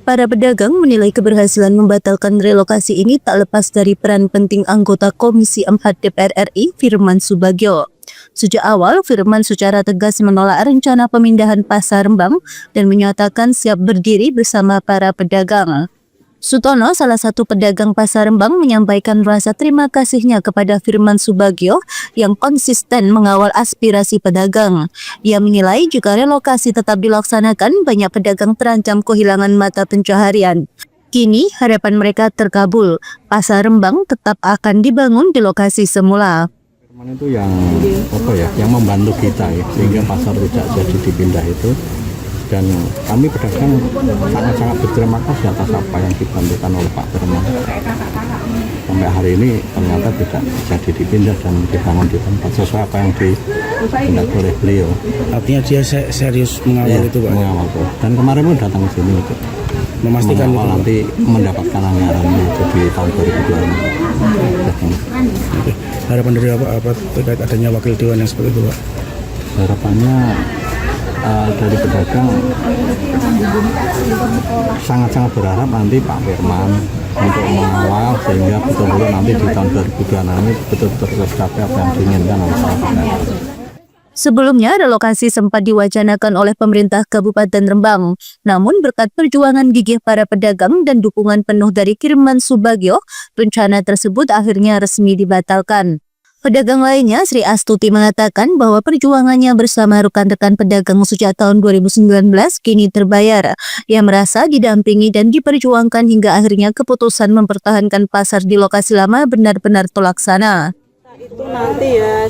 Para pedagang menilai keberhasilan membatalkan relokasi ini tak lepas dari peran penting anggota Komisi 4 DPR RI, Firman Subagio. Sejak awal, Firman secara tegas menolak rencana pemindahan Pasar Rembang dan menyatakan siap berdiri bersama para pedagang. Sutono, salah satu pedagang Pasar Rembang, menyampaikan rasa terima kasihnya kepada Firman Subagio yang konsisten mengawal aspirasi pedagang. Ia menilai jika relokasi tetap dilaksanakan, banyak pedagang terancam kehilangan mata pencaharian. Kini harapan mereka terkabul, Pasar Rembang tetap akan dibangun di lokasi semula. Firman itu yang yang membantu kita ya, sehingga pasar tidak jadi dipindah itu. Dan kami pedagang sangat-sangat berterima kasih atas apa yang dibantukan oleh Pak Firman. Sampai hari ini ternyata tidak jadi dipindah dan dibangun di tempat sesuai apa yang dikehendaki oleh beliau. Artinya dia serius mengawal itu, Pak? Mengawal itu. Dan kemarin pun datang ke sini untuk memastikan mengawal itu, nanti mendapatkan anggaran itu di tahun 2020. Harapan dari apa terkait adanya wakil dewan yang seperti itu, Pak? Harapannya dari pedagang sangat-sangat berharap nanti Pak Firman untuk mengawal sehingga betul-betul nanti di tahun 2026 ini betul-betul tercapai apa yang diinginkan oleh para pedagang. Sebelumnya, relokasi sempat diwacanakan oleh pemerintah Kabupaten Rembang. Namun berkat perjuangan gigih para pedagang dan dukungan penuh dari Firman Subagio, rencana tersebut akhirnya resmi dibatalkan. Pedagang lainnya, Sri Astuti, mengatakan bahwa perjuangannya bersama rekan-rekan pedagang sejak tahun 2019 kini terbayar. Ia merasa didampingi dan diperjuangkan hingga akhirnya keputusan mempertahankan pasar di lokasi lama benar-benar terlaksana. Itu nanti ya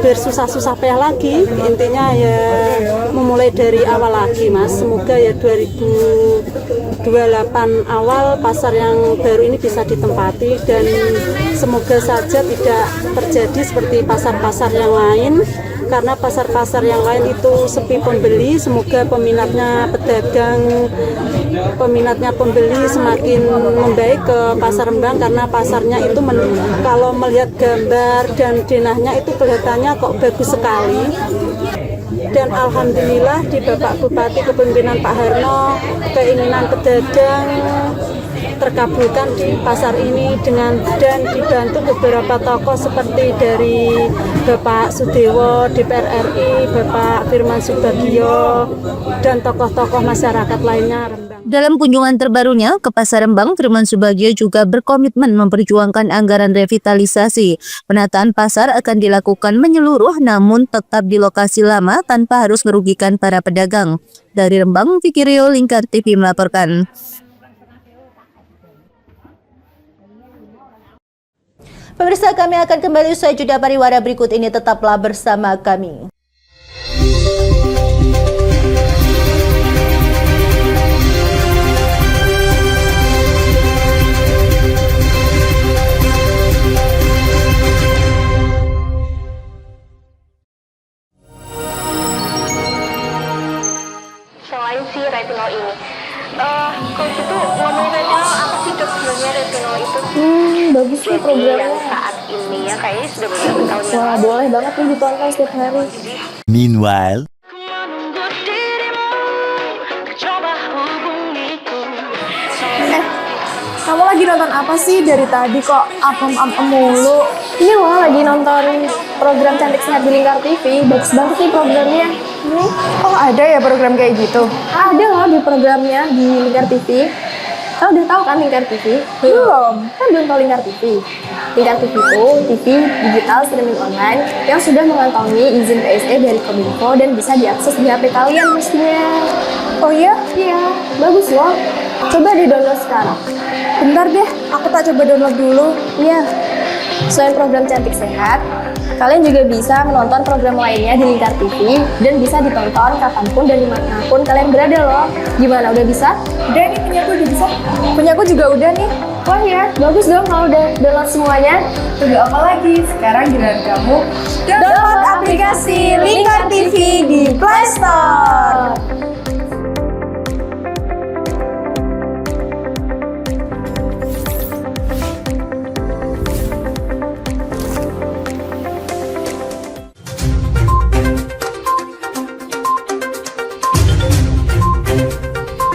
bersusah-susah payah lagi, intinya ya memulai dari awal lagi Mas. Semoga ya 2028 awal pasar yang baru ini bisa ditempati dan semoga saja tidak terjadi seperti pasar-pasar yang lain, karena pasar-pasar yang lain itu sepi pembeli. Semoga peminatnya pembeli semakin membaik ke pasar Rembang, karena pasarnya itu kalau melihat gambar dan denahnya itu kelihatannya kok bagus sekali. Dan alhamdulillah di Bapak Bupati kepemimpinan Pak Harno, keinginan pedagang terkabulkan di pasar ini dan dibantu beberapa tokoh seperti dari Bapak Sudewo, DPR RI, Bapak Firman Subagio, dan tokoh-tokoh masyarakat lainnya. Dalam kunjungan terbarunya ke Pasar Rembang, Firman Subagio juga berkomitmen memperjuangkan anggaran revitalisasi. Penataan pasar akan dilakukan menyeluruh namun tetap di lokasi lama tanpa harus merugikan para pedagang. Dari Rembang, Vicky Rio, Lingkar TV melaporkan. Pemirsa, kami akan kembali usai jeda pariwara berikut ini, tetaplah bersama kami. Selain si retinol ini, coach itu ngomongin retinol apa sih dok sebenarnya retinol itu? Bagus nih programnya. Yang saat ini ya kayaknya sudah beberapa tahun yang Wah, boleh banget nih ditonton setiap hari. Meanwhile, Kamu lagi nonton apa sih dari tadi kok apem-apem mulu? Ini loh lagi nonton program Cantik Sehat di Lingkar TV. Bagus banget nih programnya. Oh, ada ya program kayak gitu? Ada loh di programnya di Lingkar TV. Kau udah tahu kan Lingkar TV? Belum. Kan belum tahu Lingkar TV. Lingkar TV itu TV digital streaming online yang sudah mengantongi izin PSE dari Kominfo dan bisa diakses di HP kalian mestinya. Oh iya? Iya, bagus loh. Coba di-download sekarang. Bentar deh, aku tak coba download dulu. Iya. Selain program Cantik Sehat, kalian juga bisa menonton program lainnya di Lingkar TV dan bisa ditonton kapanpun dan dimanapun kalian berada loh. Gimana, udah bisa? Udah nih, punyaku udah bisa. Punyaku juga udah nih. Wah ya, bagus dong kalau udah download semuanya. Tunggu apa lagi? Sekarang giliran kamu download aplikasi Lingkar TV di Play Store.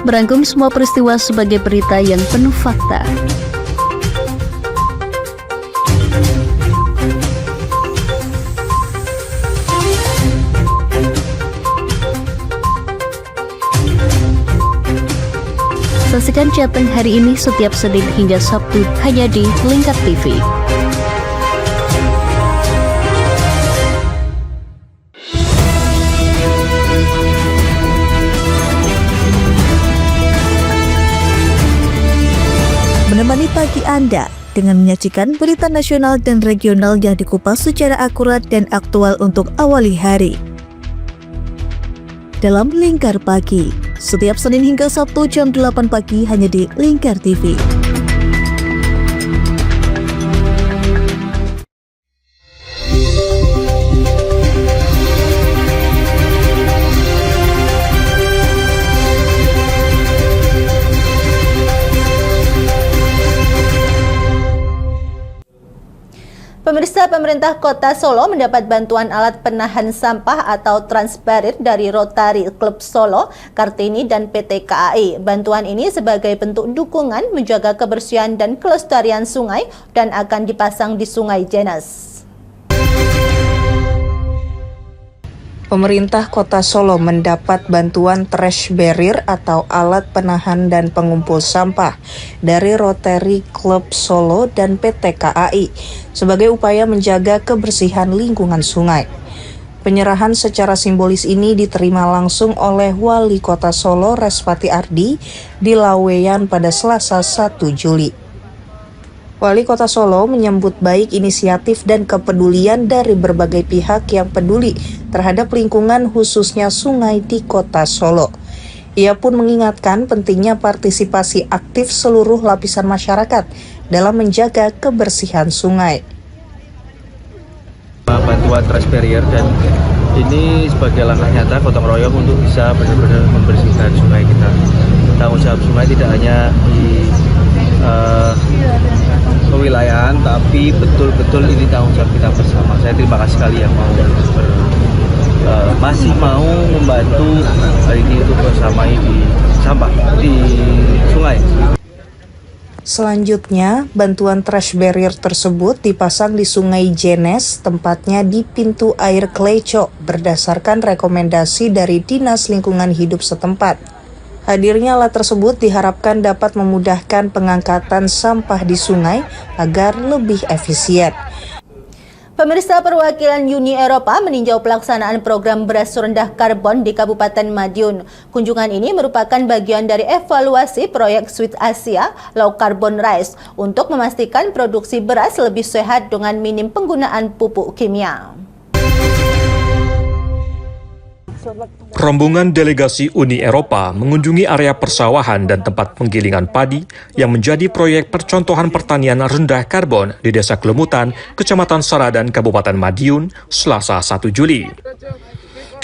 Merangkum semua peristiwa sebagai berita yang penuh fakta. Saksikan Jateng hari ini setiap Senin hingga Sabtu hanya di Lingkar TV. Menemani pagi Anda dengan menyajikan berita nasional dan regional yang dikupas secara akurat dan aktual untuk awali hari. Dalam Lingkar Pagi, setiap Senin hingga Sabtu jam 8 pagi hanya di Lingkar TV. Pemirsa, pemerintah Kota Solo mendapat bantuan alat penahan sampah atau transparit dari Rotary Club Solo, Kartini, dan PT KAI. Bantuan ini sebagai bentuk dukungan menjaga kebersihan dan kelestarian sungai dan akan dipasang di Sungai Jenas. Pemerintah Kota Solo mendapat bantuan trash barrier atau alat penahan dan pengumpul sampah dari Rotary Club Solo dan PT KAI sebagai upaya menjaga kebersihan lingkungan sungai. Penyerahan secara simbolis ini diterima langsung oleh Wali Kota Solo Respati Ardi di Laweyan pada Selasa 1 Juli. Wali Kota Solo menyambut baik inisiatif dan kepedulian dari berbagai pihak yang peduli terhadap lingkungan khususnya sungai di Kota Solo. Ia pun mengingatkan pentingnya partisipasi aktif seluruh lapisan masyarakat dalam menjaga kebersihan sungai. Bantuan trash barrier dan ini sebagai langkah nyata gotong royong untuk bisa benar-benar membersihkan sungai kita. Tanggung jawab sungai tidak hanya di kewilayahan, tapi betul-betul ini tanggung jawab kita bersama. Saya terima kasih sekali yang masih mau membantu hari ini untuk bersamai di sampah di sungai. Selanjutnya, bantuan trash barrier tersebut dipasang di Sungai Jenes, tempatnya di pintu air Kleco, berdasarkan rekomendasi dari Dinas Lingkungan Hidup setempat. Hadirnya alat tersebut diharapkan dapat memudahkan pengangkatan sampah di sungai agar lebih efisien. Pemirsa, perwakilan Uni Eropa meninjau pelaksanaan program beras rendah karbon di Kabupaten Madiun. Kunjungan ini merupakan bagian dari evaluasi proyek Switch Asia Low Carbon Rice untuk memastikan produksi beras lebih sehat dengan minim penggunaan pupuk kimia. Rombongan delegasi Uni Eropa mengunjungi area persawahan dan tempat penggilingan padi yang menjadi proyek percontohan pertanian rendah karbon di Desa Klemutan, Kecamatan Saradan, Kabupaten Madiun, Selasa 1 Juli.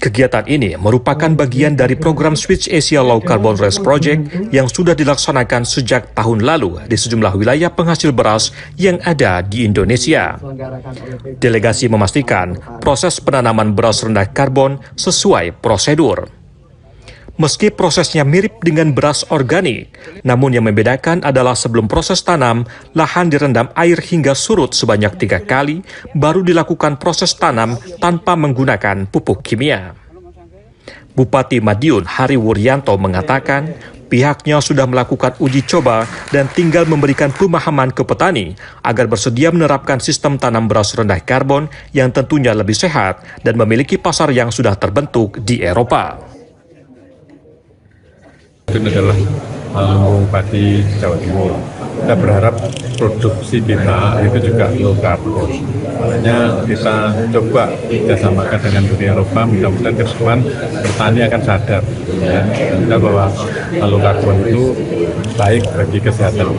Kegiatan ini merupakan bagian dari program Switch Asia Low Carbon Rice Project yang sudah dilaksanakan sejak tahun lalu di sejumlah wilayah penghasil beras yang ada di Indonesia. Delegasi memastikan proses penanaman beras rendah karbon sesuai prosedur. Meski prosesnya mirip dengan beras organik, namun yang membedakan adalah sebelum proses tanam, lahan direndam air hingga surut sebanyak 3 kali, baru dilakukan proses tanam tanpa menggunakan pupuk kimia. Bupati Madiun Hari Wuryanto mengatakan, pihaknya sudah melakukan uji coba dan tinggal memberikan pemahaman ke petani agar bersedia menerapkan sistem tanam beras rendah karbon yang tentunya lebih sehat dan memiliki pasar yang sudah terbentuk di Eropa. Itu adalah lumbung padi Jawa Timur. Kita berharap produksi kita itu juga low carbon. Makanya kita coba kerjasamakan dengan Uni Eropa, mudah-mudahan ke depan petani akan sadar ya, bahwa low carbon itu baik bagi kesehatan.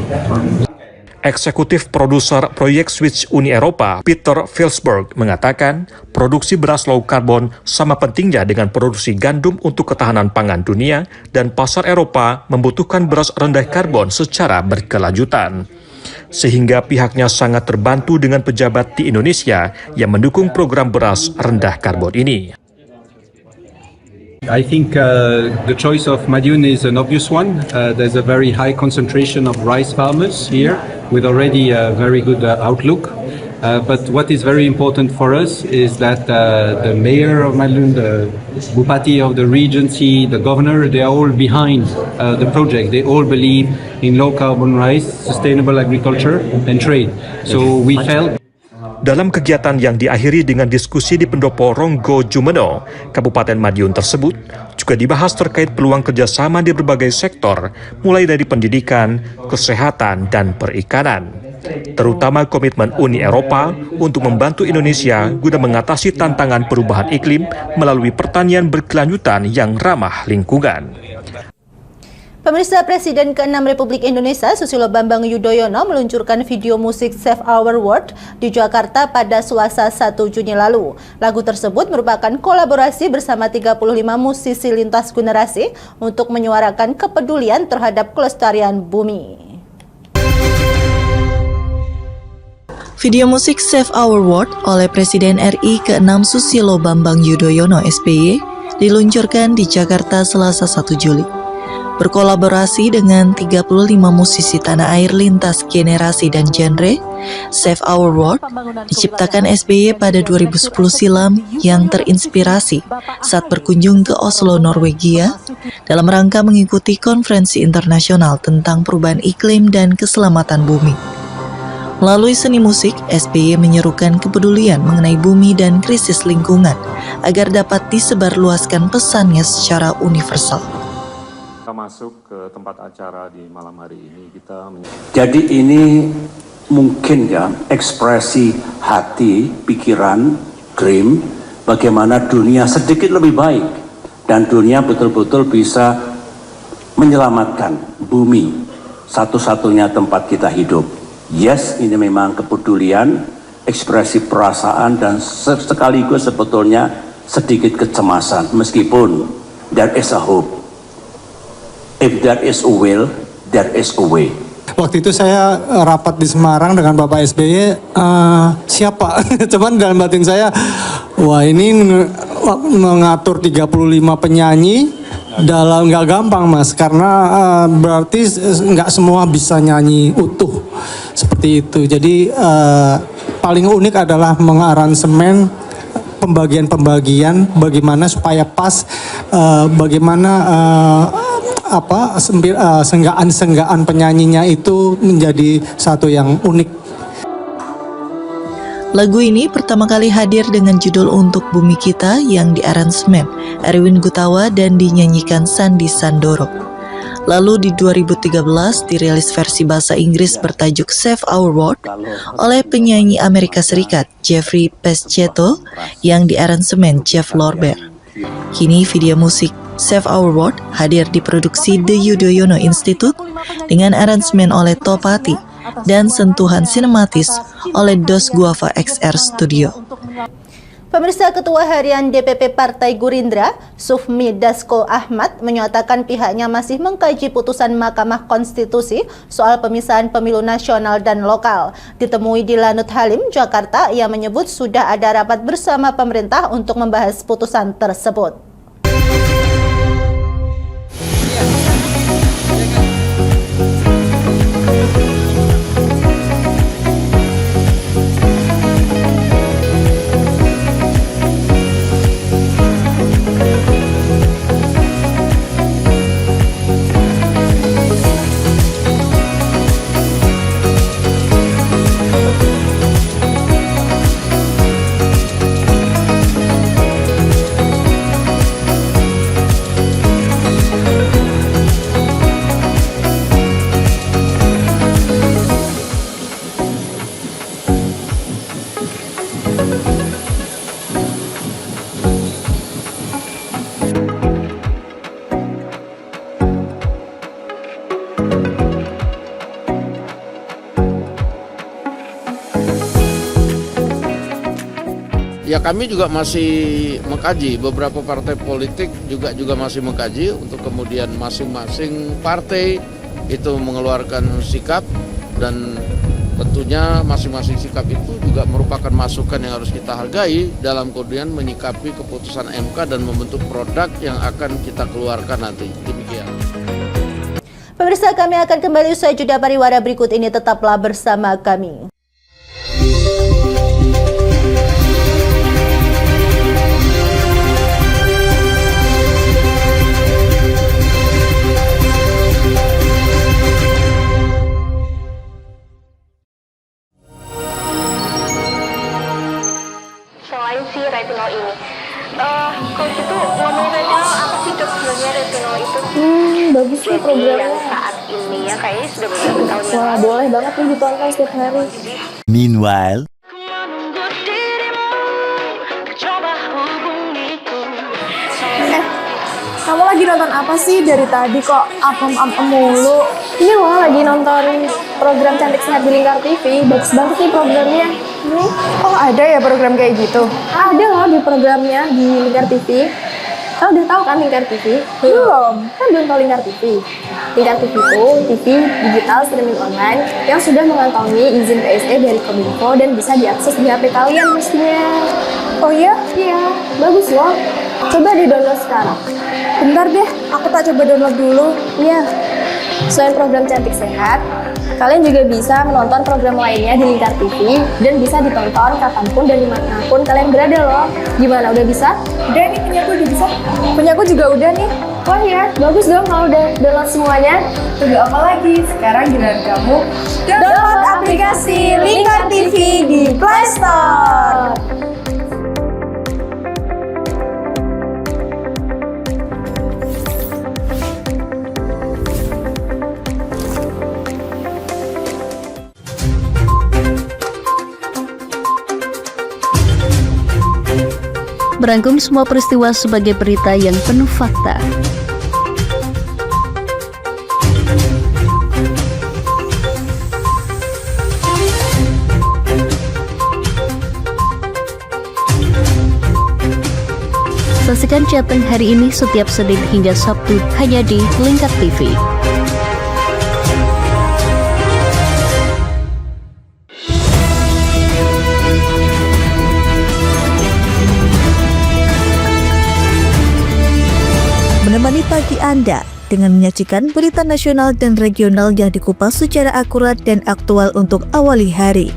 Eksekutif produser proyek Switch Uni Eropa, Peter Vilsberg, mengatakan produksi beras low carbon sama pentingnya dengan produksi gandum untuk ketahanan pangan dunia dan pasar Eropa membutuhkan beras rendah karbon secara berkelanjutan. Sehingga pihaknya sangat terbantu dengan pejabat di Indonesia yang mendukung program beras rendah karbon ini. I think the choice of Madiun is an obvious one. There's a very high concentration of rice farmers here with already a very good outlook. But what is very important for us is that the mayor of Madiun, the Bupati of the Regency, the governor, they are all behind the project. They all believe in low carbon rice, sustainable agriculture and trade. So we felt Dalam kegiatan yang diakhiri dengan diskusi di Pendopo Ronggo Jumeno, Kabupaten Madiun tersebut, juga dibahas terkait peluang kerjasama di berbagai sektor, mulai dari pendidikan, kesehatan, dan perikanan. Terutama komitmen Uni Eropa untuk membantu Indonesia guna mengatasi tantangan perubahan iklim melalui pertanian berkelanjutan yang ramah lingkungan. Pemirsa, Presiden ke-6 Republik Indonesia Susilo Bambang Yudhoyono meluncurkan video musik Save Our World di Jakarta pada Selasa 1 Juni lalu. Lagu tersebut merupakan kolaborasi bersama 35 musisi lintas generasi untuk menyuarakan kepedulian terhadap kelestarian bumi. Video musik Save Our World oleh Presiden RI ke-6 Susilo Bambang Yudhoyono SBY diluncurkan di Jakarta Selasa 1 Juli. Berkolaborasi dengan 35 musisi tanah air lintas generasi dan genre, Save Our World diciptakan SBY pada 2010 silam yang terinspirasi saat berkunjung ke Oslo, Norwegia dalam rangka mengikuti konferensi internasional tentang perubahan iklim dan keselamatan bumi. Melalui seni musik, SBY menyerukan kepedulian mengenai bumi dan krisis lingkungan agar dapat disebarluaskan pesannya secara universal. Kita masuk ke tempat acara di malam hari ini. Jadi ini mungkin ya ekspresi hati, pikiran, dream, bagaimana dunia sedikit lebih baik dan dunia betul-betul bisa menyelamatkan bumi, satu-satunya tempat kita hidup. Yes, ini memang kepedulian, ekspresi perasaan dan sekaligus sebetulnya sedikit kecemasan meskipun there is a hope. If there is a will, there is a way. Waktu itu saya rapat di Semarang dengan Bapak SBY, siapa? Cuman dalam batin saya, wah ini mengatur 35 penyanyi dalam nggak gampang Mas, karena berarti nggak semua bisa nyanyi utuh seperti itu. Jadi paling unik adalah mengaransemen pembagian-pembagian bagaimana supaya pas, bagaimana senggaan-senggaan penyanyinya itu menjadi satu yang unik. Lagu ini pertama kali hadir dengan judul Untuk Bumi Kita yang diaransemen Erwin Gutawa dan dinyanyikan Sandy Sandoro. Lalu di 2013 dirilis versi bahasa Inggris bertajuk Save Our World oleh penyanyi Amerika Serikat Jeffrey Pescetto yang diaransemen Jeff Lorber. Kini video musik Save Our World hadir di produksi The Yudhoyono Institute dengan aransemen oleh Topati dan sentuhan sinematis oleh Dos Guava XR Studio. Pemirsa, Ketua Harian DPP Partai Gerindra, Sufmi Dasko Ahmad, menyatakan pihaknya masih mengkaji putusan Mahkamah Konstitusi soal pemisahan pemilu nasional dan lokal. Ditemui di Lanut Halim, Jakarta, ia menyebut sudah ada rapat bersama pemerintah untuk membahas putusan tersebut. Ya, kami juga masih mengkaji, beberapa partai politik juga masih mengkaji untuk kemudian masing-masing partai itu mengeluarkan sikap, dan tentunya masing-masing sikap itu juga merupakan masukan yang harus kita hargai dalam kemudian menyikapi keputusan MK dan membentuk produk yang akan kita keluarkan nanti. Demikian. Pemirsa, kami akan kembali usai jeda pariwara berikut ini, tetaplah bersama kami. Retinol ini, coach itu ngomongin retinol apa sih dok sebenarnya retinol itu? Bagus sih programnya. Yang saat ini ya kayaknya sudah beberapa tahun yang Wah, boleh banget nih ditonton setiap hari. Meanwhile, Kamu lagi nonton apa sih dari tadi kok apem-apem mulu? Ini loh lagi nonton program Cantik Sehat di Lingkar TV. Bagus banget nih programnya. Oh, ada ya program kayak gitu? Ada loh di programnya di Lingkar TV. Kau udah tahu kan Lingkar TV? Belum. Kan belum tahu Lingkar TV. Lingkar TV itu TV digital streaming online yang sudah mengantongi izin PSE dari Kominfo dan bisa diakses di HP kalian mestinya. Oh iya? Iya, bagus loh. Coba di-download sekarang. Bentar deh, aku tak coba download dulu. Iya. Selain program Cantik Sehat, kalian juga bisa menonton program lainnya di Lingkar TV dan bisa ditonton kapanpun dan dimanapun kalian berada loh. Gimana, udah bisa? Udah nih, punyaku udah bisa. Punyaku juga udah nih. Wah ya, bagus dong kalau udah download semuanya. Tunggu apa lagi? Sekarang giliran kamu download aplikasi Lingkar TV di Play Store. Merangkum semua peristiwa sebagai berita yang penuh fakta. Saksikan Jateng hari ini setiap Senin hingga Sabtu hanya di Lingkar TV. Menemani pagi Anda dengan menyajikan berita nasional dan regional yang dikupas secara akurat dan aktual untuk awali hari.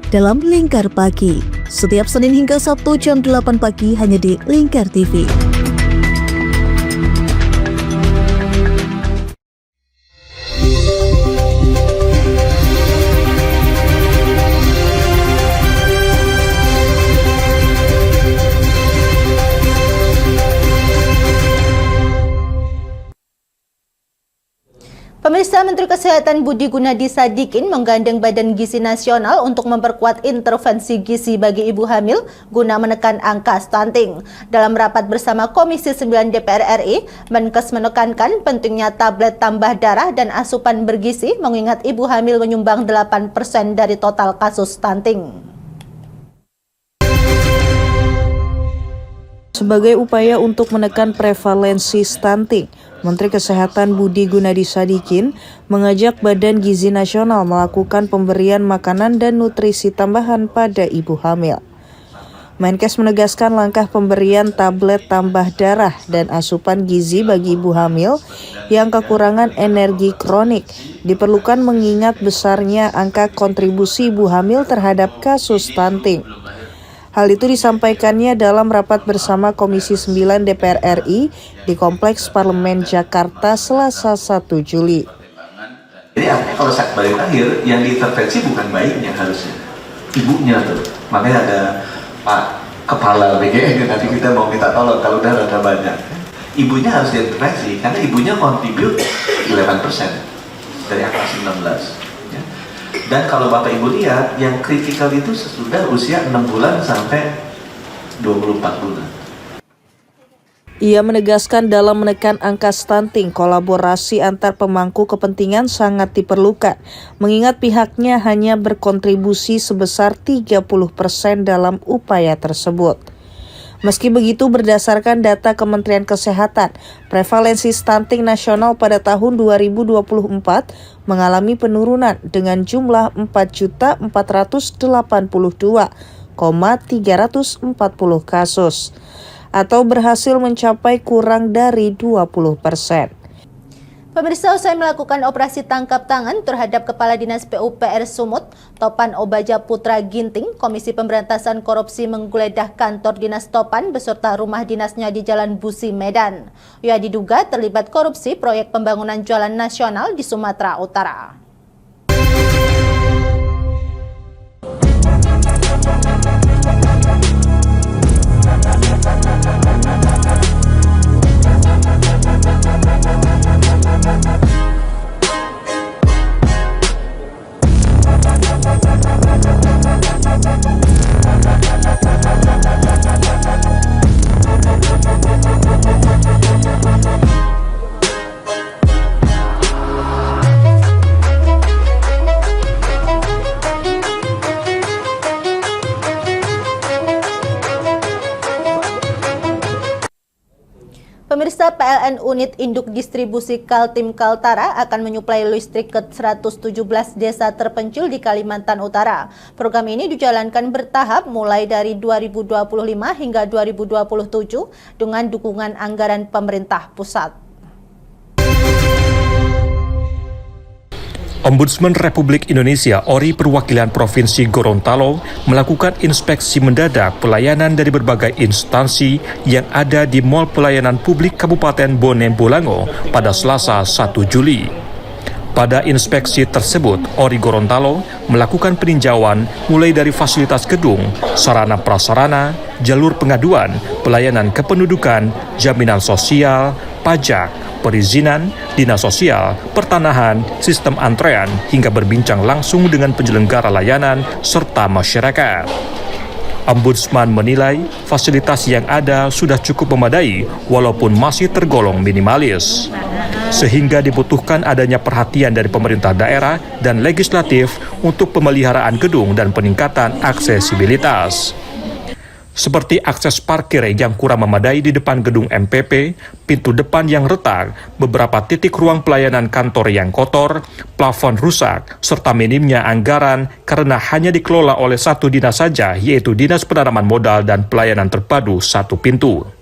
Dalam Lingkar Pagi, setiap Senin hingga Sabtu jam 8 pagi hanya di Lingkar TV. Pemirsa, Menteri Kesehatan Budi Gunadi Sadikin menggandeng Badan Gizi Nasional untuk memperkuat intervensi gizi bagi ibu hamil guna menekan angka stunting. Dalam rapat bersama Komisi 9 DPR RI, Menkes menekankan pentingnya tablet tambah darah dan asupan bergizi mengingat ibu hamil menyumbang 8% dari total kasus stunting. Sebagai upaya untuk menekan prevalensi stunting, Menteri Kesehatan Budi Gunadi Sadikin mengajak Badan Gizi Nasional melakukan pemberian makanan dan nutrisi tambahan pada ibu hamil. Menkes menegaskan langkah pemberian tablet tambah darah dan asupan gizi bagi ibu hamil yang kekurangan energi kronik diperlukan mengingat besarnya angka kontribusi ibu hamil terhadap kasus stunting. Hal itu disampaikannya dalam rapat bersama Komisi 9 DPR RI di Kompleks Parlemen Jakarta Selasa 1 Juli. Jadi kalau saat bayi lahir, yang diintervensi bukan bayinya harusnya, ibunya tuh. Makanya ada Pak Kepala BGN, nanti kita mau minta tolong kalau udah ada banyak. Ibunya harus diintervensi, karena ibunya kontribut 11% dari angka 19. Dan kalau Bapak Ibu lihat, yang kritikal itu sesudah usia 6 bulan sampai 24 bulan. Ia menegaskan dalam menekan angka stunting, kolaborasi antar pemangku kepentingan sangat diperlukan, mengingat pihaknya hanya berkontribusi sebesar 30% dalam upaya tersebut. Meski begitu, berdasarkan data Kementerian Kesehatan, prevalensi stunting nasional pada tahun 2024 mengalami penurunan dengan jumlah 4.482,340 kasus, atau berhasil mencapai kurang dari 20%. Pemirsa, usai melakukan operasi tangkap tangan terhadap Kepala Dinas PUPR Sumut, Topan Obaja Putra Ginting, Komisi Pemberantasan Korupsi menggeledah kantor Dinas Topan beserta rumah dinasnya di Jalan Busi, Medan. Ia diduga terlibat korupsi proyek pembangunan jalan nasional di Sumatera Utara. Pemirsa, PLN Unit Induk Distribusi Kaltim Kaltara akan menyuplai listrik ke 117 desa terpencil di Kalimantan Utara. Program ini dijalankan bertahap mulai dari 2025 hingga 2027 dengan dukungan anggaran pemerintah pusat. Ombudsman Republik Indonesia Ori Perwakilan Provinsi Gorontalo melakukan inspeksi mendadak pelayanan dari berbagai instansi yang ada di Mall Pelayanan Publik Kabupaten Bone Bolango pada Selasa 1 Juli. Pada inspeksi tersebut, Ori Gorontalo melakukan peninjauan mulai dari fasilitas gedung, sarana prasarana, jalur pengaduan, pelayanan kependudukan, jaminan sosial, pajak, perizinan, dinas sosial, pertanahan, sistem antrean, hingga berbincang langsung dengan penyelenggara layanan serta masyarakat. Ombudsman menilai fasilitas yang ada sudah cukup memadai walaupun masih tergolong minimalis, sehingga dibutuhkan adanya perhatian dari pemerintah daerah dan legislatif untuk pemeliharaan gedung dan peningkatan aksesibilitas. Seperti akses parkir yang kurang memadai di depan gedung MPP, pintu depan yang retak, beberapa titik ruang pelayanan kantor yang kotor, plafon rusak, serta minimnya anggaran karena hanya dikelola oleh satu dinas saja, yaitu Dinas Penanaman Modal dan Pelayanan Terpadu Satu Pintu.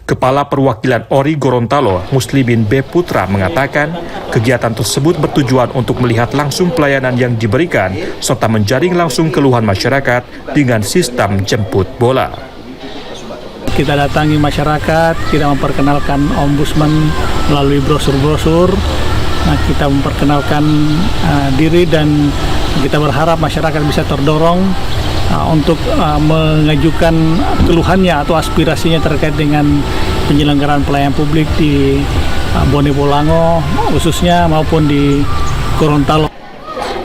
Kepala Perwakilan Ori Gorontalo, Muslimin B. Putra mengatakan, kegiatan tersebut bertujuan untuk melihat langsung pelayanan yang diberikan, serta menjaring langsung keluhan masyarakat dengan sistem jemput bola. Kita datangi masyarakat, kita memperkenalkan Ombudsman melalui brosur-brosur. Nah, kita memperkenalkan diri dan kita berharap masyarakat bisa terdorong untuk mengajukan keluhannya atau aspirasinya terkait dengan penyelenggaraan pelayanan publik di Bone Bolango khususnya maupun di Gorontalo.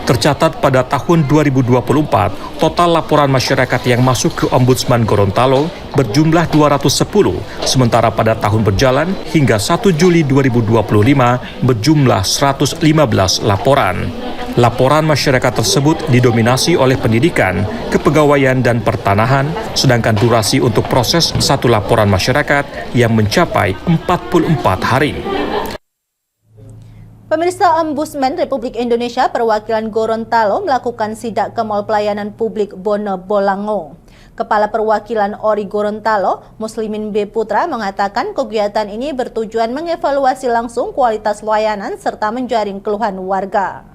Tercatat pada tahun 2024, total laporan masyarakat yang masuk ke Ombudsman Gorontalo berjumlah 210, sementara pada tahun berjalan hingga 1 Juli 2025 berjumlah 115 laporan. Laporan masyarakat tersebut didominasi oleh pendidikan, kepegawaian, dan pertanahan, sedangkan durasi untuk proses satu laporan masyarakat yang mencapai 44 hari. Pemirsa, Ombudsman Republik Indonesia perwakilan Gorontalo melakukan sidak ke Mall Pelayanan Publik Bone Bolango. Kepala Perwakilan Ori Gorontalo, Muslimin B. Putra mengatakan kegiatan ini bertujuan mengevaluasi langsung kualitas layanan serta menjaring keluhan warga.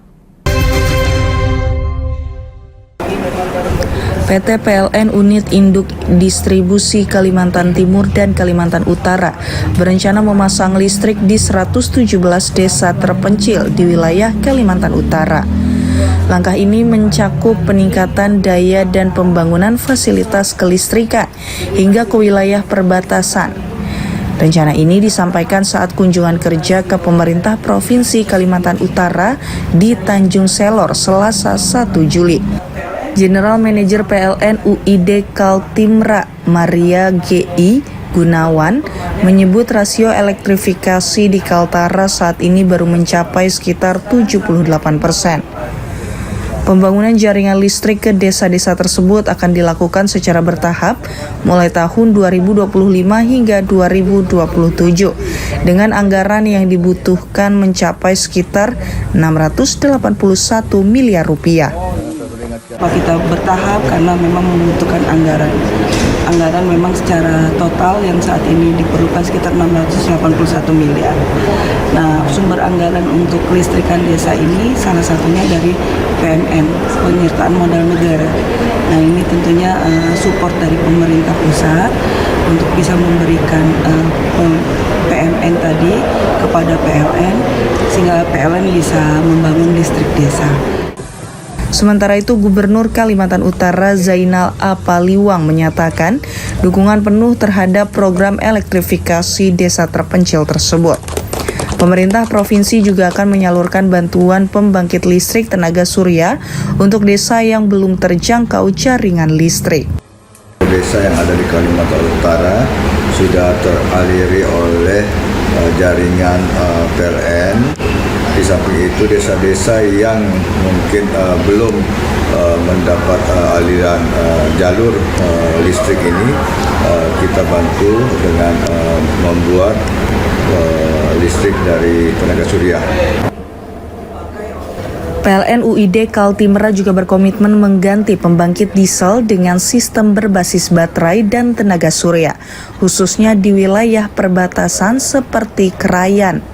PT PLN Unit Induk Distribusi Kalimantan Timur dan Kalimantan Utara berencana memasang listrik di 117 desa terpencil di wilayah Kalimantan Utara. Langkah ini mencakup peningkatan daya dan pembangunan fasilitas kelistrikan hingga ke wilayah perbatasan. Rencana ini disampaikan saat kunjungan kerja ke pemerintah Provinsi Kalimantan Utara di Tanjung Selor, Selasa 1 Juli. General Manager PLN UID Kaltimra Maria G.I. Gunawan menyebut rasio elektrifikasi di Kaltara saat ini baru mencapai sekitar 78%. Pembangunan jaringan listrik ke desa-desa tersebut akan dilakukan secara bertahap mulai tahun 2025 hingga 2027 dengan anggaran yang dibutuhkan mencapai sekitar 681 miliar rupiah. Kita bertahap karena memang membutuhkan anggaran. Anggaran memang secara total yang saat ini diperlukan sekitar 681 miliar. Nah, sumber anggaran untuk kelistrikan desa ini salah satunya dari PMN, penyertaan modal negara. Nah, ini tentunya support dari pemerintah pusat untuk bisa memberikan PMN tadi kepada PLN sehingga PLN bisa membangun listrik desa. Sementara itu, Gubernur Kalimantan Utara Zainal Apaliwang menyatakan dukungan penuh terhadap program elektrifikasi desa terpencil tersebut. Pemerintah provinsi juga akan menyalurkan bantuan pembangkit listrik tenaga surya untuk desa yang belum terjangkau jaringan listrik. Desa yang ada di Kalimantan Utara sudah teraliri oleh jaringan PLN. Di samping itu desa-desa yang mungkin belum mendapat aliran jalur listrik ini, kita bantu dengan membuat listrik dari tenaga surya. PLN UID Kaltimera juga berkomitmen mengganti pembangkit diesel dengan sistem berbasis baterai dan tenaga surya, khususnya di wilayah perbatasan seperti Krayan.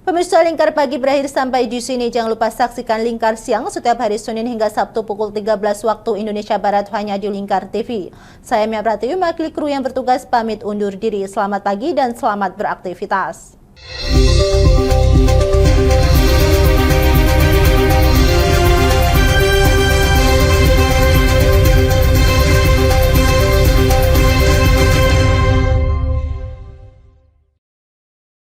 Pemirsa, Lingkar Pagi berakhir sampai di sini. Jangan lupa saksikan Lingkar Siang setiap hari Senin hingga Sabtu pukul 13 waktu Indonesia Barat hanya di Lingkar TV. Saya Mia Pratiwi, mewakili kru yang bertugas pamit undur diri. Selamat pagi dan selamat beraktivitas.